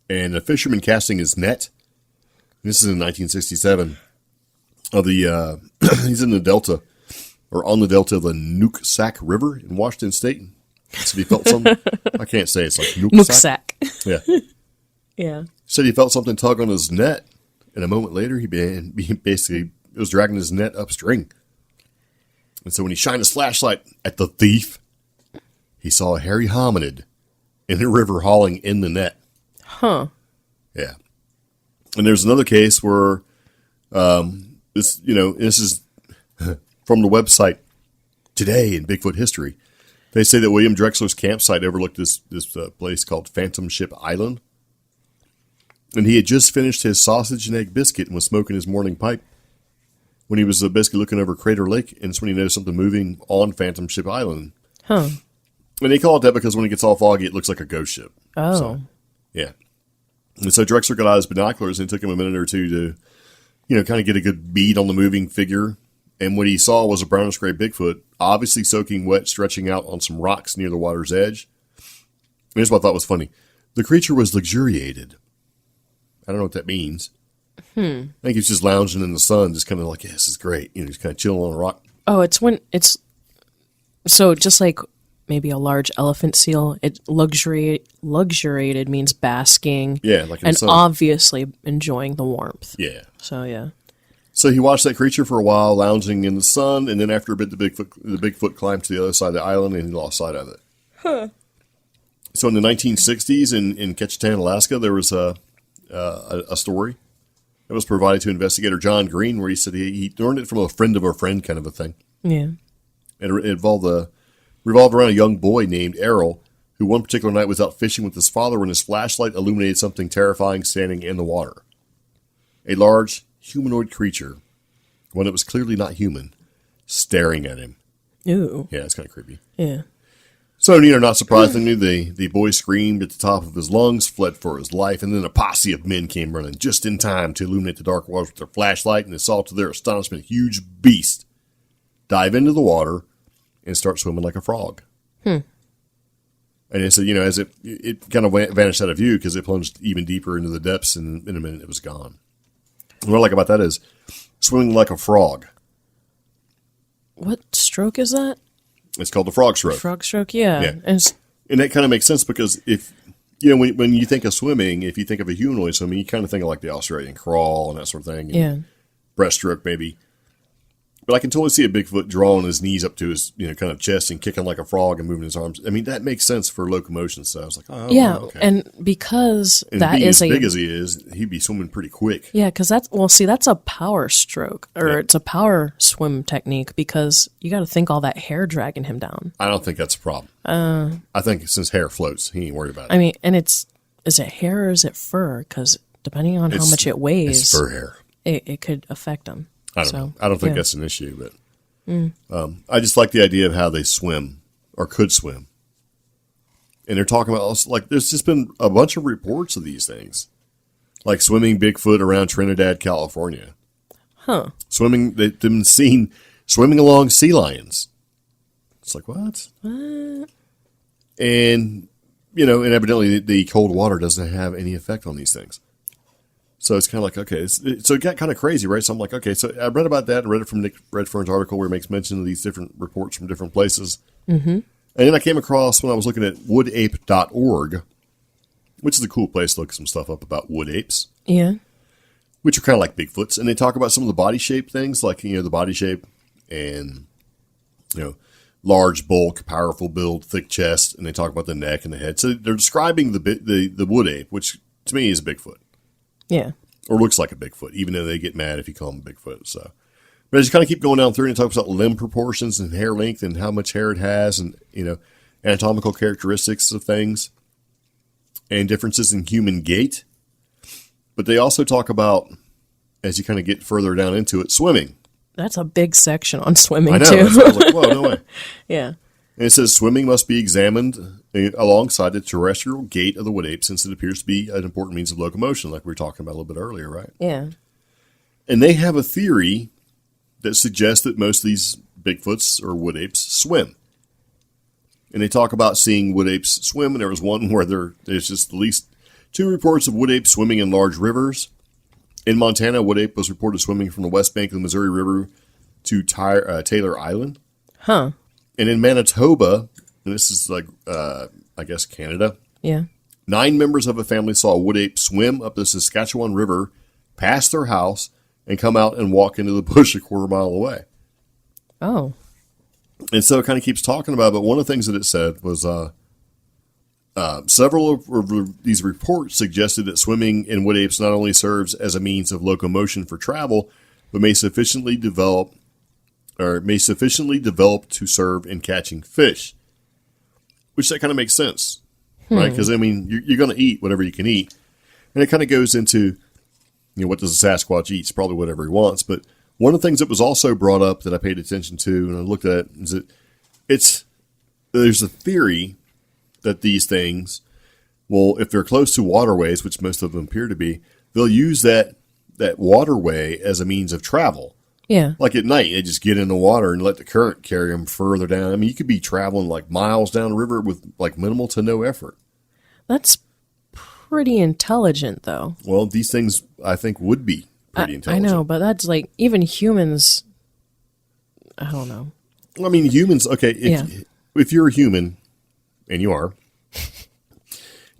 And a fisherman casting his net. This is in 1967. He's in the Delta, or on the Delta of the Nooksack River in Washington State. Said he felt something. I can't say it's like Nooksack. Yeah. Yeah. Said he felt something tug on his net, and a moment later he basically was dragging his net upstream. And so when he shined his flashlight at the thief, he saw a hairy hominid in the river hauling in the net. Huh. Yeah. And there's another case where this is from the website Today in Bigfoot History. They say that William Drexler's campsite overlooked this place called Phantom Ship Island. And he had just finished his sausage and egg biscuit and was smoking his morning pipe when he was basically looking over Crater Lake, and that's when he noticed something moving on Phantom Ship Island. Huh. And they call it that because when it gets all foggy, it looks like a ghost ship. Oh. So, yeah. And so Drexler got out his binoculars, and it took him a minute or two to, kind of get a good bead on the moving figure. And what he saw was a brownish gray Bigfoot, obviously soaking wet, stretching out on some rocks near the water's edge. And here's what I thought was funny. The creature was luxuriated. I don't know what that means. I think he's just lounging in the sun, just kind of like, yeah, this is great. Just kind of chilling on a rock. Oh, so just like maybe a large elephant seal, luxuriated means basking. Yeah, like in and the sun. Obviously enjoying the warmth. Yeah. So, yeah. So he watched that creature for a while, lounging in the sun, and then after a bit, the Bigfoot climbed to the other side of the island, and he lost sight of it. Huh. So in the 1960s in Ketchikan, Alaska, there was a story that was provided to investigator John Green, where he said he learned it from a friend of a friend kind of a thing. Yeah. And it revolved around a young boy named Errol, who one particular night was out fishing with his father when his flashlight illuminated something terrifying standing in the water. A large humanoid creature, one that was clearly not human, staring at him. Ooh. Yeah, it's kind of creepy. Yeah. So, not surprisingly, the boy screamed at the top of his lungs, fled for his life, and then a posse of men came running just in time to illuminate the dark waters with their flashlight, and they saw, to their astonishment, a huge beast dive into the water and start swimming like a frog. And it said, as it kind of vanished out of view because it plunged even deeper into the depths, and in a minute it was gone. And what I like about that is swimming like a frog. What stroke is that? It's called the frog stroke. Frog stroke, yeah. And that kind of makes sense because if, when you think of swimming, if you think of a humanoid swimming, you kind of think of like the Australian crawl and that sort of thing. And breaststroke maybe. But I can totally see a Bigfoot drawing his knees up to his, kind of chest and kicking like a frog and moving his arms. I mean, that makes sense for locomotion. So I was like, oh, yeah. Okay. And because and that being is as big as he is, he'd be swimming pretty quick. Yeah, because that's a power stroke, or it's a power swim technique, because you got to think all that hair dragging him down. I don't think that's a problem. I think since hair floats, he ain't worried about it. I mean, and is it hair or is it fur? Because depending on how much it weighs, it's fur hair. It could affect him. I don't know. I don't think that's an issue, but I just like the idea of how they swim or could swim. And they're talking about, like, there's just been a bunch of reports of these things, like swimming Bigfoot around Trinidad, California. Huh. They've been seen swimming along sea lions. It's like, what? What? And, and evidently the cold water doesn't have any effect on these things. So it's kind of like, okay, so it got kind of crazy, right? So I'm like, okay, so I read about that. I read it from Nick Redfern's article where he makes mention of these different reports from different places. Mm-hmm. And then I came across, when I was looking at woodape.org, which is a cool place to look some stuff up about wood apes. Yeah. Which are kind of like Bigfoots. And they talk about some of the body shape things, like, the body shape and, large bulk, powerful build, thick chest. And they talk about the neck and the head. So they're describing the wood ape, which to me is a Bigfoot. Yeah. Or looks like a Bigfoot, even though they get mad if you call them Bigfoot. So, but as you kind of keep going down through, and it talks about limb proportions and hair length and how much hair it has, and anatomical characteristics of things, and differences in human gait. But they also talk about, as you kind of get further down into it, swimming. That's a big section on swimming, I know. too. I was like, whoa, no way. Yeah. And it says swimming must be examined alongside the terrestrial gait of the wood ape, since it appears to be an important means of locomotion, like we were talking about a little bit earlier, right? Yeah. And they have a theory that suggests that most of these Bigfoots or wood apes swim. And they talk about seeing wood apes swim, and there was one where there's just at least 2 reports of wood apes swimming in large rivers. In Montana, a wood ape was reported swimming from the west bank of the Missouri River to Taylor Island. Huh. And in Manitoba, and this is like, I guess, Canada. Yeah. 9 members of a family saw a wood ape swim up the Saskatchewan River, past their house, and come out and walk into the bush a quarter mile away. Oh. And so it kind of keeps talking about it, but one of the things that it said was several of these reports suggested that swimming in wood apes not only serves as a means of locomotion for travel, but may sufficiently develop to serve in catching fish. Which that kind of makes sense, right? Because, I mean, you're going to eat whatever you can eat. And it kind of goes into, what does a Sasquatch eat? It's probably whatever he wants. But one of the things that was also brought up that I paid attention to and I looked at is that there's a theory that these things, well, if they're close to waterways, which most of them appear to be, they'll use that waterway as a means of travel. Yeah. Like at night, they just get in the water and let the current carry them further down. I mean, you could be traveling like miles down the river with like minimal to no effort. That's pretty intelligent, though. Well, these things, I think, would be pretty intelligent. I know, but that's like, even humans, I don't know. I mean, humans, okay, if you're a human, and you are,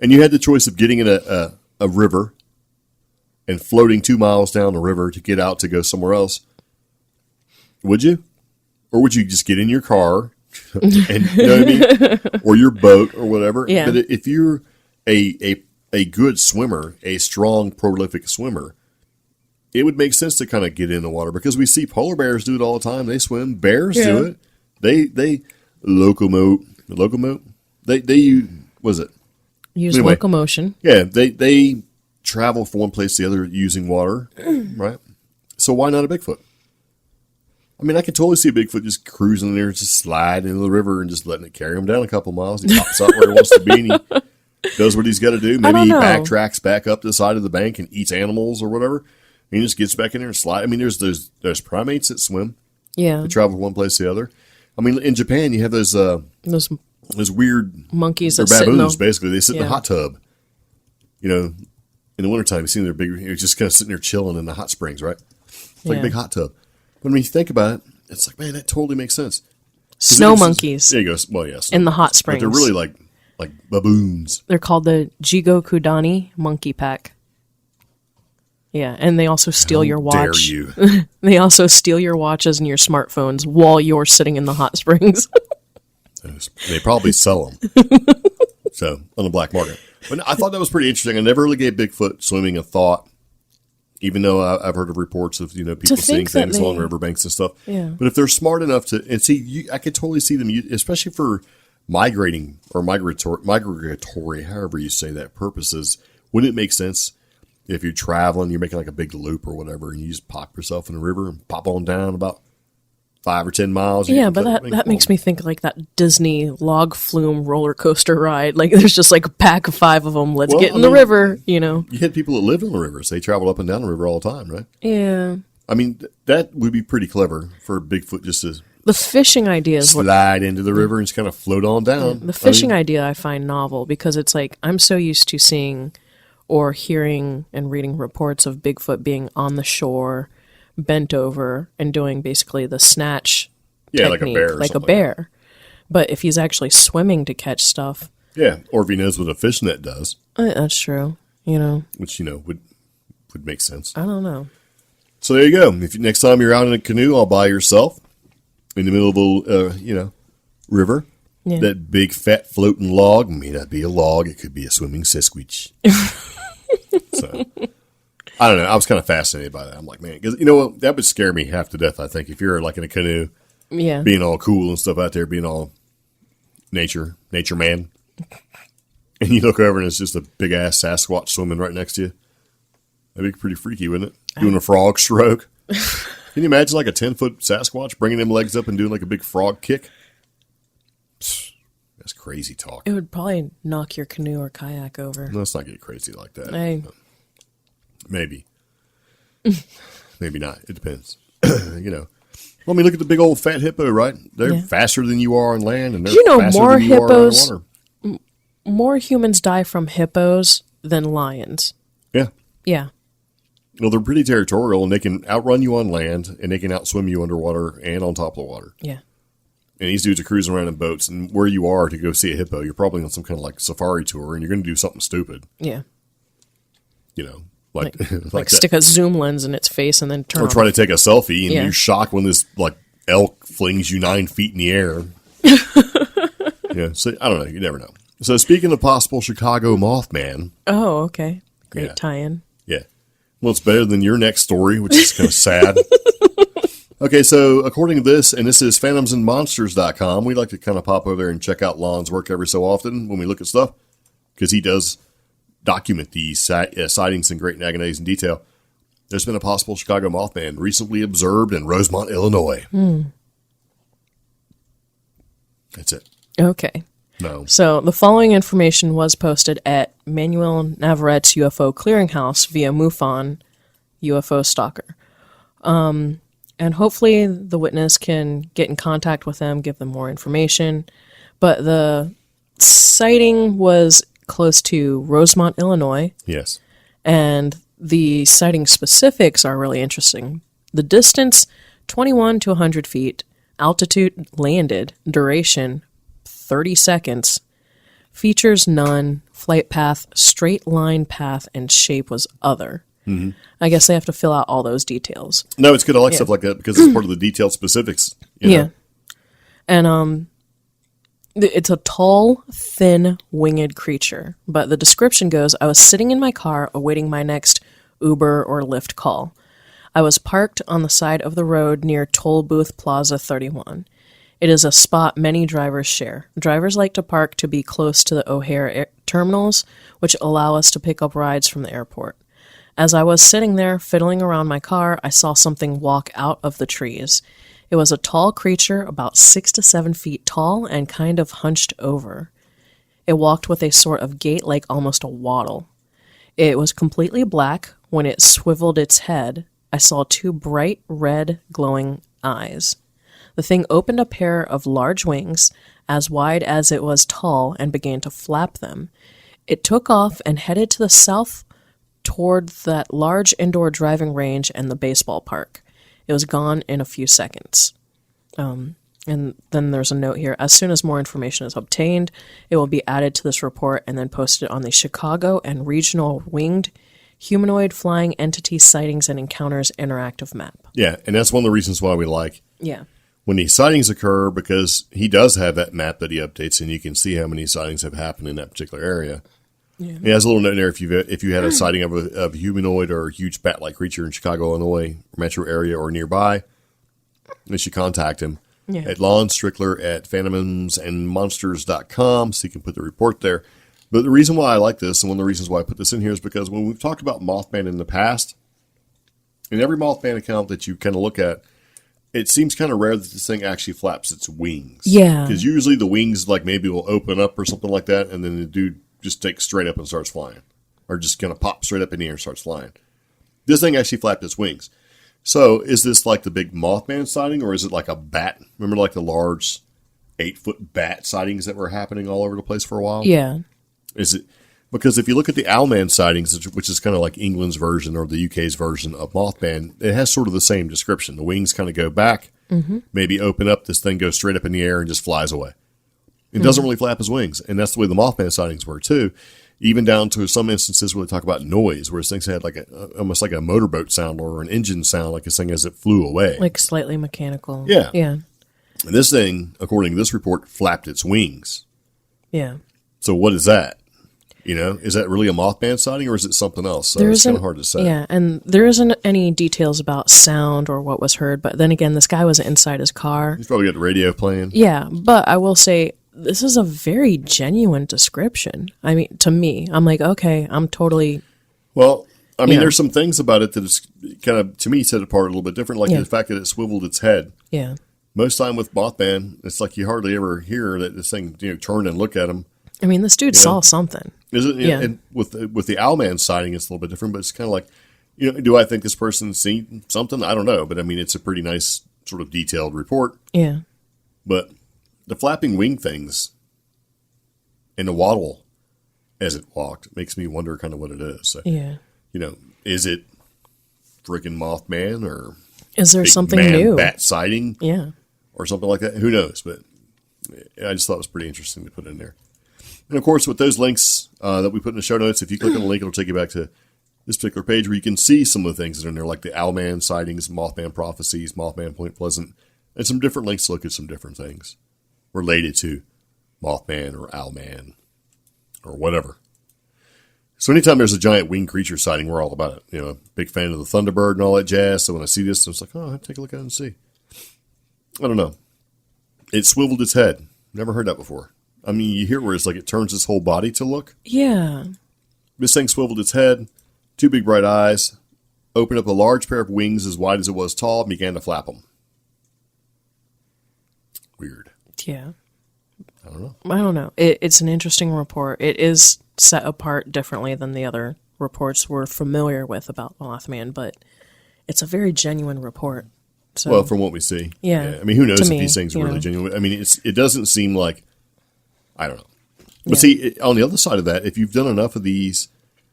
and you had the choice of getting in a river and floating 2 miles down the river to get out to go somewhere else, would you? Or would you just get in your car and, you know what I mean? Or your boat or whatever? Yeah. But if you're a good swimmer, a strong, prolific swimmer, it would make sense to kind of get in the water because we see polar bears do it all the time. They swim. Bears do it. They locomote. They was it? Use locomotion. Yeah, they travel from one place to the other using water, right? So why not a Bigfoot? I mean, I can totally see a Bigfoot just cruising in there, just sliding into the river and just letting it carry him down a couple miles. He pops out where he wants to be and he does what he's got to do. Maybe he backtracks back up to the side of the bank and eats animals or whatever. And he just gets back in there and slide. I mean, there's primates that swim. Yeah. They travel from one place to the other. I mean, in Japan, you have those weird monkeys they're that baboons, sit basically. They sit in the hot tub. You know, in the wintertime, you see they're big, you're just kind of sitting there chilling in the hot springs, right? It's like a big hot tub. But when you think about it, it's like, man, that totally makes sense. Snow monkeys. There you go. Well, yes. In the hot springs. But they're really like baboons. They're called the Jigokudani monkey pack. Yeah, and they also steal your watch. Dare you? They also steal your watches and your smartphones while you're sitting in the hot springs. They probably sell them. So, on the black market. But I thought that was pretty interesting. I never really gave Bigfoot swimming a thought. Even though I've heard of reports of people seeing things along riverbanks and stuff. Yeah. But if they're smart enough to, and see, I could totally see them, especially for migrating or migratory, however you say that, purposes. Wouldn't it make sense if you're traveling, you're making like a big loop or whatever, and you just pop yourself in the river and pop on down about 5 or 10 miles? Yeah, but that makes me think like that Disney log flume roller coaster ride. Like there's just like a pack of 5 of them. Let's get in the river, you know. You had people that live in the rivers. They travel up and down the river all the time, right? Yeah. I mean, that would be pretty clever for Bigfoot just to... The fishing idea is slide into the river and just kind of float on down. Yeah, the fishing idea I find novel because it's like I'm so used to seeing or hearing and reading reports of Bigfoot being on the shore, bent over, and doing basically the snatch technique, like a bear. But if he's actually swimming to catch stuff... Yeah, or if he knows what a fishnet does. That's true, you know. Which, would make sense. I don't know. So there you go. If next time you're out in a canoe all by yourself, in the middle of a, river, that big fat floating log may not be a log. It could be a swimming Sasquatch. So, I don't know. I was kind of fascinated by that. I'm like, man, because you know what? That would scare me half to death, I think, if you're like in a canoe, being all cool and stuff out there, being all nature man. And you look over and it's just a big ass Sasquatch swimming right next to you. That'd be pretty freaky, wouldn't it? Doing a frog stroke. Can you imagine like a 10-foot Sasquatch bringing them legs up and doing like a big frog kick? That's crazy talk. It would probably knock your canoe or kayak over. No, let's not get crazy like that. Maybe. Maybe not. It depends. Well, I mean, look at the big old fat hippo, right? They're faster than you are on land, and they're faster more than you hippos, are on water. More humans die from hippos than lions. Yeah. Yeah. Well, they're pretty territorial, and they can outrun you on land, and they can outswim you underwater and on top of the water. Yeah. And these dudes are cruising around in boats, and where you are to go see a hippo, you're probably on some kind of like safari tour, and you're going to do something stupid. Yeah. Like stick a zoom lens in its face and then turn. Or try to take a selfie, and you're shocked when this like elk flings you 9 feet in the air. So I don't know. You never know. So speaking of possible Chicago Mothman. Oh, okay. Great tie-in. Yeah. Well, it's better than your next story, which is kind of sad. Okay, so according to this, and this is phantomsandmonsters.com, we like to kind of pop over there and check out Lon's work every so often when we look at stuff, because he does document these sightings in great nagonese in detail. There's been a possible Chicago Mothman recently observed in Rosemont, Illinois. That's it. Okay. No. So the following information was posted at Manuel Navarrette's UFO Clearinghouse via MUFON UFO Stalker. And hopefully the witness can get in contact with them, give them more information. But the sighting was close to Rosemont, Illinois. Yes. And the sighting specifics are really interesting. The distance, 21 to 100 feet. Altitude, landed. Duration, 30 seconds. Features, none. Flight path, straight line path, and shape was other. Mm-hmm. I guess they have to fill out all those details. No, it's good. I like stuff like that because it's part of the detailed specifics. Yeah. And it's a tall, thin, winged creature. But the description goes, I was sitting in my car awaiting my next Uber or Lyft call. I was parked on the side of the road near Toll Booth Plaza 31. It is a spot many drivers share. Drivers like to park to be close to the O'Hare terminals, which allow us to pick up rides from the airport. As I was sitting there, fiddling around my car, I saw something walk out of the trees. It was a tall creature, about 6 to 7 feet tall and kind of hunched over. It walked with a sort of gait like almost a waddle. It was completely black. When it swiveled its head, I saw 2 bright red glowing eyes. The thing opened a pair of large wings, as wide as it was tall, and began to flap them. It took off and headed to the south toward that large indoor driving range and the baseball park. It was gone in a few seconds. And then there's a note here. As soon as more information is obtained, it will be added to this report and then posted on the Chicago and Regional Winged Humanoid Flying Entity Sightings and Encounters Interactive Map. Yeah, and that's one of the reasons why we like when these sightings occur, because he does have that map that he updates, and you can see how many sightings have happened in that particular area. Yeah. He has a little note in there if you had a sighting of a humanoid or a huge bat-like creature in Chicago, Illinois, metro area or nearby, you should contact him at Lon Strickler at phantomsandmonsters.com so you can put the report there. But the reason why I like this, and one of the reasons why I put this in here, is because when we've talked about Mothman in the past, in every Mothman account that you kind of look at, it seems kind of rare that this thing actually flaps its wings. Yeah. Because usually the wings like maybe will open up or something like that, and then the dude just takes straight up and starts flying. Or just kind of pops straight up in the air and starts flying. This thing actually flapped its wings. So is this like the big Mothman sighting, or is it like a bat? Remember like the large 8-foot bat sightings that were happening all over the place for a while? Yeah. Is it because if you look at the Owlman sightings, which is kind of like England's version or the UK's version of Mothman, it has sort of the same description. The wings kind of go back, maybe open up, this thing goes straight up in the air and just flies away. It doesn't really flap his wings, and that's the way the Mothman sightings were too. Even down to some instances where they talk about noise, where things had like almost like a motorboat sound or an engine sound, like this thing as it flew away, like slightly mechanical. Yeah. And this thing, according to this report, flapped its wings. Yeah. So what is that? You know, is that really a Mothman sighting, or is it something else? So it's kind of hard to say. Yeah, and there isn't any details about sound or what was heard. But then again, this guy was inside his car. He's probably got the radio playing. Yeah, but I will say this is a very genuine description. I mean, to me, I'm like, okay, I'm totally. Well, I mean, there's some things about it that is kind of, to me, set apart a little bit different, like the fact that it swiveled its head. Yeah. Most time with Mothman, it's like you hardly ever hear that this thing, turn and look at him. I mean, this dude saw something. Is it? Yeah. And with the Owlman sighting, it's a little bit different, but it's kind of like, do I think this person's seen something? I don't know, but I mean, it's a pretty nice sort of detailed report. Yeah. But the flapping wing things and the waddle as it walked makes me wonder kind of what it is. So, is it freaking Mothman, or is there something new? Bat sighting? Yeah. Or something like that. Who knows? But I just thought it was pretty interesting to put in there. And of course, with those links that we put in the show notes, if you click on the link, it'll take you back to this particular page where you can see some of the things that are in there, like the Owlman sightings, Mothman prophecies, Mothman Point Pleasant, and some different links to look at some different things related to Mothman or Owlman or whatever. So anytime there's a giant winged creature sighting, we're all about it. Big fan of the Thunderbird and all that jazz. So when I see this, I'm like, I'll take a look at it and see. I don't know. It swiveled its head. Never heard that before. I mean, you hear where it's like it turns its whole body to look. Yeah. This thing swiveled its head, 2 big bright eyes, opened up a large pair of wings as wide as it was tall, and began to flap them. Weird. Yeah. I don't know. I don't know. It's an interesting report. It is set apart differently than the other reports we're familiar with about Mothman, but it's a very genuine report. So, Well, from what we see. Yeah. I mean, who knows To if me, these things are you really know. genuine. I mean, it doesn't seem like, I don't know. But Yeah. see, on the other side of that, if you've done enough of these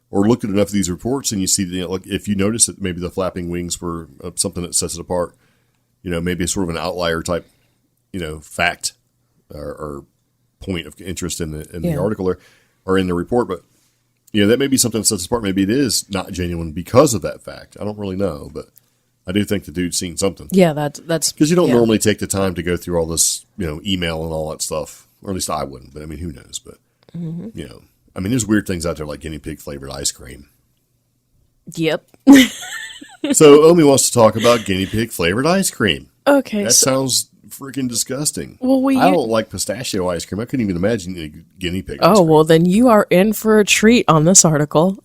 or looked at enough of these reports and you see, like, if you notice that maybe the flapping wings were something that sets it apart, maybe it's sort of an outlier type, fact or point of interest in the article or in the report, but that may be something that sets it apart. Maybe it is not genuine because of that fact. I don't really know, but I do think the dude's seen something. Yeah, that's Because you don't normally take the time to go through all this, email and all that stuff, or at least I wouldn't. But I mean, who knows? But I mean, there's weird things out there like guinea pig flavored ice cream. Yep. So Omi wants to talk about guinea pig flavored ice cream. Okay. That sounds freaking disgusting. Well, I don't like pistachio ice cream. I couldn't even imagine eating guinea pig ice Oh, cream. well, then you are in for a treat on this article.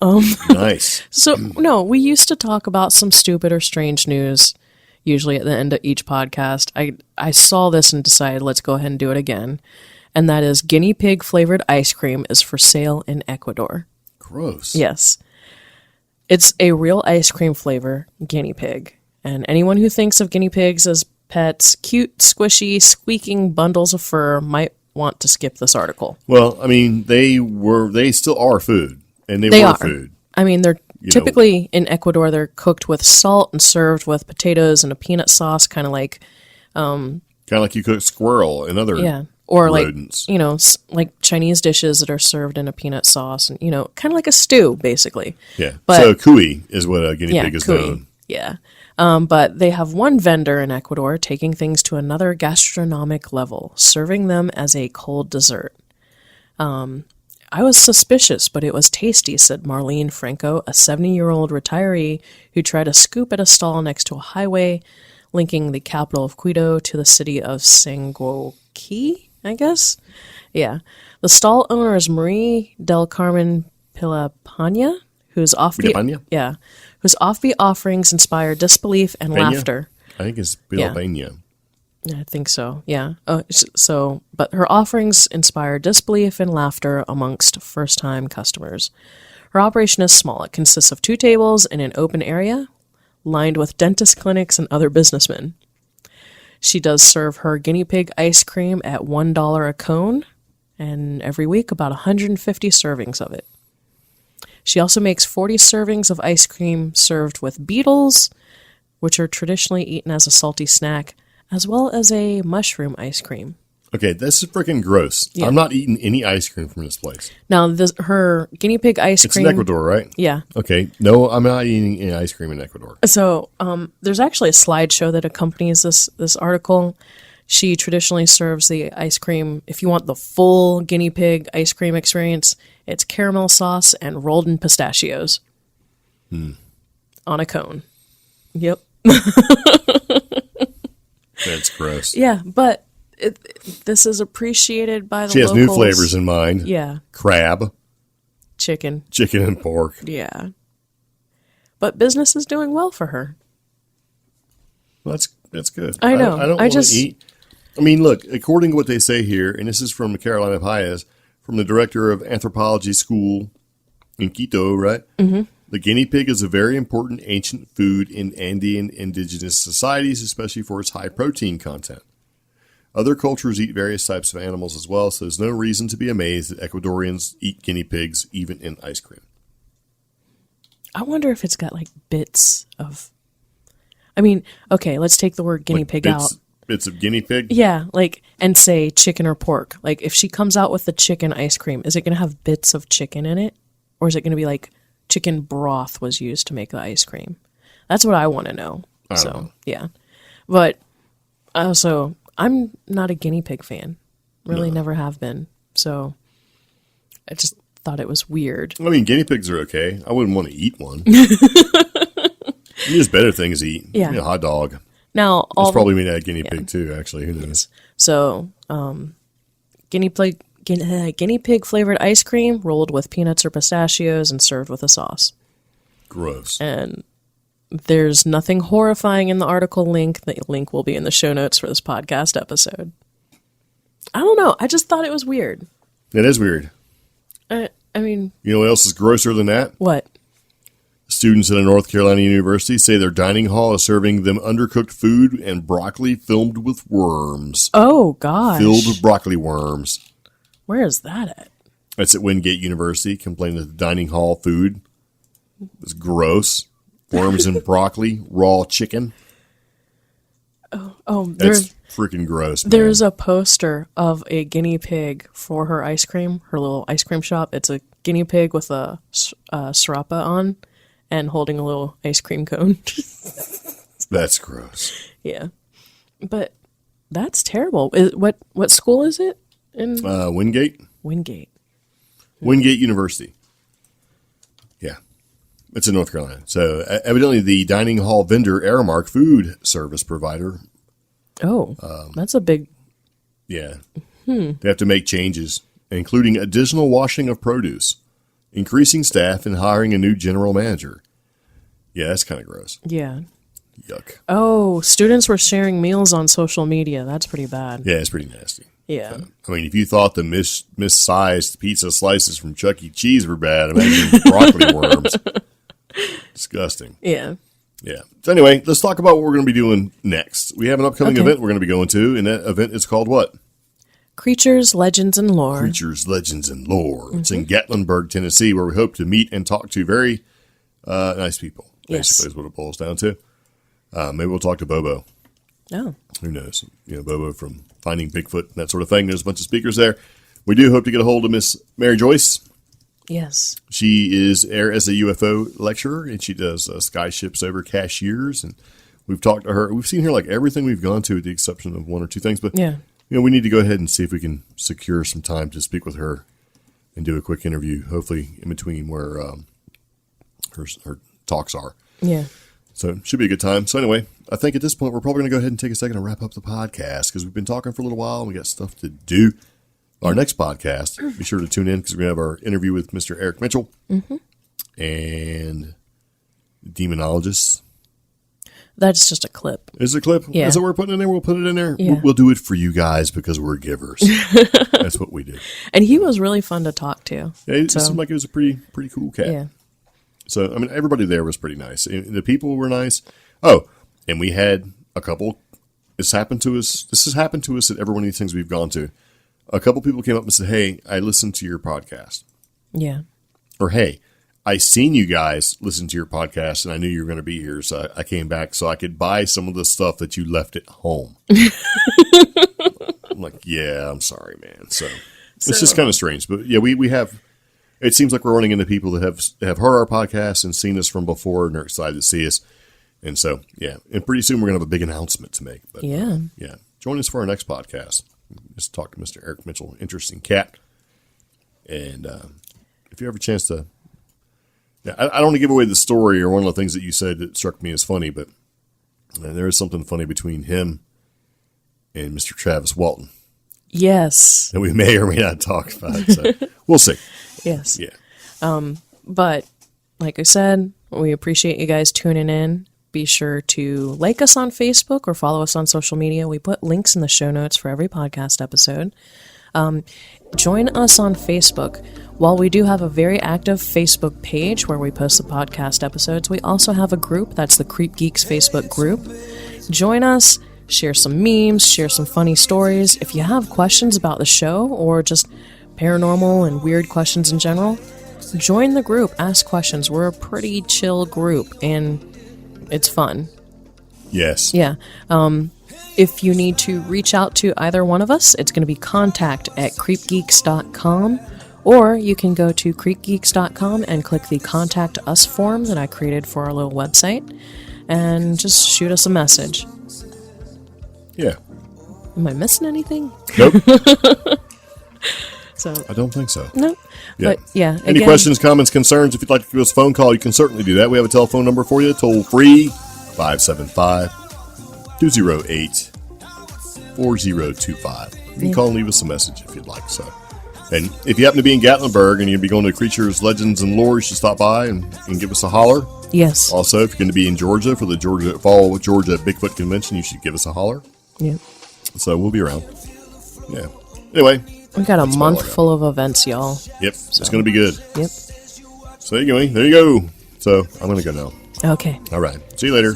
Nice. So, no, we used to talk about some stupid or strange news, usually at the end of each podcast. I saw this and decided, let's go ahead and do it again. And that is guinea pig flavored ice cream is for sale in Ecuador. Gross. Yes. It's a real ice cream flavor, guinea pig. And anyone who thinks of guinea pigs as pets, cute, squishy, squeaking bundles of fur might want to skip this article. Well, I mean, they still are food, and they They were are. food. I mean, they're typically in Ecuador, they're cooked with salt and served with potatoes and a peanut sauce, kind of like You cook squirrel and other or rodents. like like Chinese dishes that are served in a peanut sauce, and kind of like a stew, basically. Yeah. But- So cuy is what a guinea pig is cuy. known. Yeah. But they have one vendor in Ecuador taking things to another gastronomic level, serving them as a cold dessert. I was suspicious, but it was tasty, said Marlene Franco, a 70-year-old retiree who tried a scoop at a stall next to a highway linking the capital of Quito to the city of Sengoki, I guess? Yeah. The stall owner is Marie del Carmen Pilapana, whose Pilapana? offbeat offerings inspire disbelief and Peña? laughter. I think it's Pilapena. Yeah, I think so. Yeah. But her offerings inspire disbelief and laughter amongst first-time customers. Her operation is small. It consists of 2 tables in an open area, lined with dentist clinics and other businessmen. She does serve her guinea pig ice cream at $1 a cone, and every week about 150 servings of it. She also makes 40 servings of ice cream served with beetles, which are traditionally eaten as a salty snack, as well as a mushroom ice cream. Okay, this is freaking gross. Yeah. I'm not eating any ice cream from this place. Now, her guinea pig ice It's cream... in Ecuador, right? Yeah. Okay, no, I'm not eating any ice cream in Ecuador. So there's actually a slideshow that accompanies this article. She traditionally serves the ice cream. If you want the full guinea pig ice cream experience, it's caramel sauce and rolled in pistachios on a cone. Yep. That's gross. Yeah, but this is appreciated by the She has locals. new flavors in mind. Yeah, Crab, chicken. chicken, and pork. Yeah. But business is doing well for her. Well, that's good. I know. I don't I want just- to eat. I mean, look, according to what they say here, and this is from Carolina Paez, from the director of Anthropology School in Quito, right? Mm-hmm. The guinea pig is a very important ancient food in Andean indigenous societies, especially for its high protein content. Other cultures eat various types of animals as well, so there's no reason to be amazed that Ecuadorians eat guinea pigs even in ice cream. I wonder if it's got like bits of... I mean, okay, let's take the word guinea Like pig out. Bits of guinea pig? Yeah, like, and say chicken or pork. Like, if she comes out with the chicken ice cream, is it going to have bits of chicken in it? Or is it going to be like chicken broth was used to make the ice cream? That's what I want to know. I don't know. Yeah. But, also, I'm not a guinea pig fan. Really never have been. So, I just thought it was weird. I mean, guinea pigs are okay. I wouldn't want to eat one. There's better things to eat. Yeah. You know, hot dog. Now, It's probably made out of guinea pig too, actually. Who knows? So, guinea pig flavored ice cream rolled with peanuts or pistachios and served with a sauce. Gross. And there's nothing horrifying in the article link. The link will be in the show notes for this podcast episode. I don't know. I just thought it was weird. It is weird. I mean... You know what else is grosser than that? What? Students at a North Carolina university say their dining hall is serving them undercooked food and broccoli filled with worms. Oh, gosh. Filled with broccoli worms. Where is that at? That's at Wingate University. Complained that the dining hall food was gross. Worms and broccoli, raw chicken. Oh, that's freaking gross. There's a poster of a guinea pig for her ice cream, her little ice cream shop. It's a guinea pig with a srapa on and holding a little ice cream cone. That's gross. Yeah, but that's terrible. What school is it? In Wingate. Wingate University. Yeah. It's in North Carolina. So evidently the dining hall vendor, Aramark Food Service Provider. Oh, that's a big... Yeah. They have to make changes, including additional washing of produce, increasing staff, and hiring a new general manager. Yeah, that's kind of gross. Yeah. Yuck. Oh, students were sharing meals on social media. That's pretty bad. Yeah, it's pretty nasty. Yeah. I mean, if you thought the missized pizza slices from Chuck E. Cheese were bad, imagine broccoli worms. Disgusting. Yeah. Yeah. So anyway, let's talk about what we're going to be doing next. We have an upcoming event we're going to be going to, and that event is called what? Creatures, Legends, and Lore. Creatures, Legends, and Lore. Mm-hmm. It's in Gatlinburg, Tennessee, where we hope to meet and talk to very nice people. Basically, is what it boils down to. Maybe we'll talk to Bobo. Oh. Who knows? You know, Bobo from Finding Bigfoot and that sort of thing. There's a bunch of speakers there. We do hope to get a hold of Miss Mary Joyce. Yes. She is there as a UFO lecturer, and she does skyships over cashiers. And we've talked to her. We've seen her like everything we've gone to, with the exception of one or two things. But yeah, you know, we need to go ahead and see if we can secure some time to speak with her and do a quick interview, hopefully in between where her talks are. Yeah. So it should be a good time. So anyway, I think at this point, we're probably going to go ahead and take a second and wrap up the podcast because we've been talking for a little while and we got stuff to do. Our next podcast, be sure to tune in because we're going to have our interview with Mr. Eric Mitchell and demonologists. That's just a clip. Is it a clip? Yeah. Is that what we're putting in there? We'll put it in there. Yeah. We'll do it for you guys because we're givers. That's what we do. And he was really fun to talk to. Yeah, it seemed like he was a pretty cool cat. Yeah. So, I mean, everybody there was pretty nice. The people were nice. Oh, and we had a couple. This has happened to us at every one of these things we've gone to. A couple people came up and said, "Hey, I listened to your podcast." Yeah. Or, "Hey, I seen you guys listen to your podcast and I knew you were going to be here. So I came back so I could buy some of the stuff that you left at home." I'm like, yeah, I'm sorry, man. So it's just kind of strange. But yeah, we have, it seems like we're running into people that have heard our podcast and seen us from before and are excited to see us. And so, yeah, and pretty soon we're going to have a big announcement to make. But yeah. Join us for our next podcast. Just talk to Mr. Eric Mitchell, interesting cat. And if you have a chance to, I don't want to give away the story or one of the things that you said that struck me as funny, but there is something funny between him and Mr. Travis Walton. Yes. That we may or may not talk about. So we'll see. Yes. Yeah. But like I said, we appreciate you guys tuning in. Be sure to like us on Facebook or follow us on social media. We put links in the show notes for every podcast episode. Join us on Facebook. While we do have a very active Facebook page where we post the podcast episodes, we also have a group. That's the CreepGeeks Facebook group. Join us, share some memes, share some funny stories. If you have questions about the show or just paranormal and weird questions in general, join the group, ask questions. We're a pretty chill group and it's fun. Yes. Yeah. If you need to reach out to either one of us, it's going to be contact@creepgeeks.com, or you can go to creepgeeks.com and click the Contact Us form that I created for our little website, and just shoot us a message. Yeah. Am I missing anything? Nope. So I don't think so. No. Yeah. But yeah. Any questions, comments, concerns, if you'd like to give us a phone call, you can certainly do that. We have a telephone number for you, toll free, 575-208-4025. You can call and leave us a message if you'd like so. And if you happen to be in Gatlinburg and you'd be going to Creatures, Legends, and Lore, you should stop by and give us a holler. Yes. Also, if you're going to be in Georgia for the Fall Georgia Bigfoot Convention, you should give us a holler. Yeah. So we'll be around. Yeah. Anyway. We got a month full of events, y'all. Yep. So. It's going to be good. Yep. So there you go. So I'm going to go now. Okay. All right. See you later.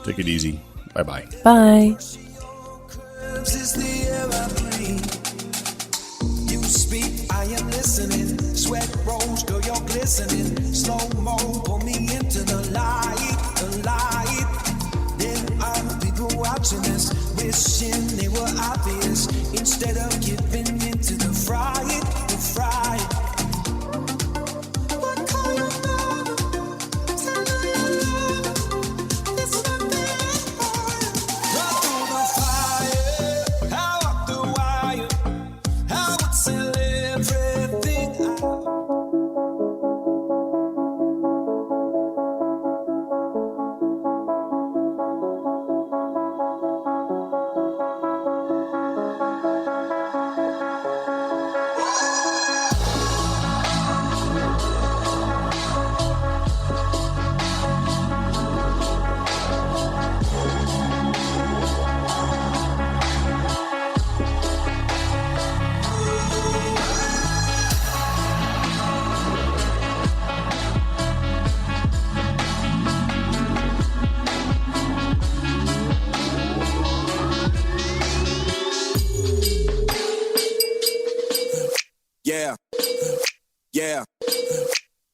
Take it easy. Bye-bye. Bye. You speak, I am listening. Sweat rolls, girl, you're glistening. Slow-mo, pull me into the light, the light. There are people watching this, wishing they were obvious. Instead of giving into the fright, the fright.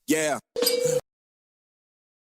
Yeah.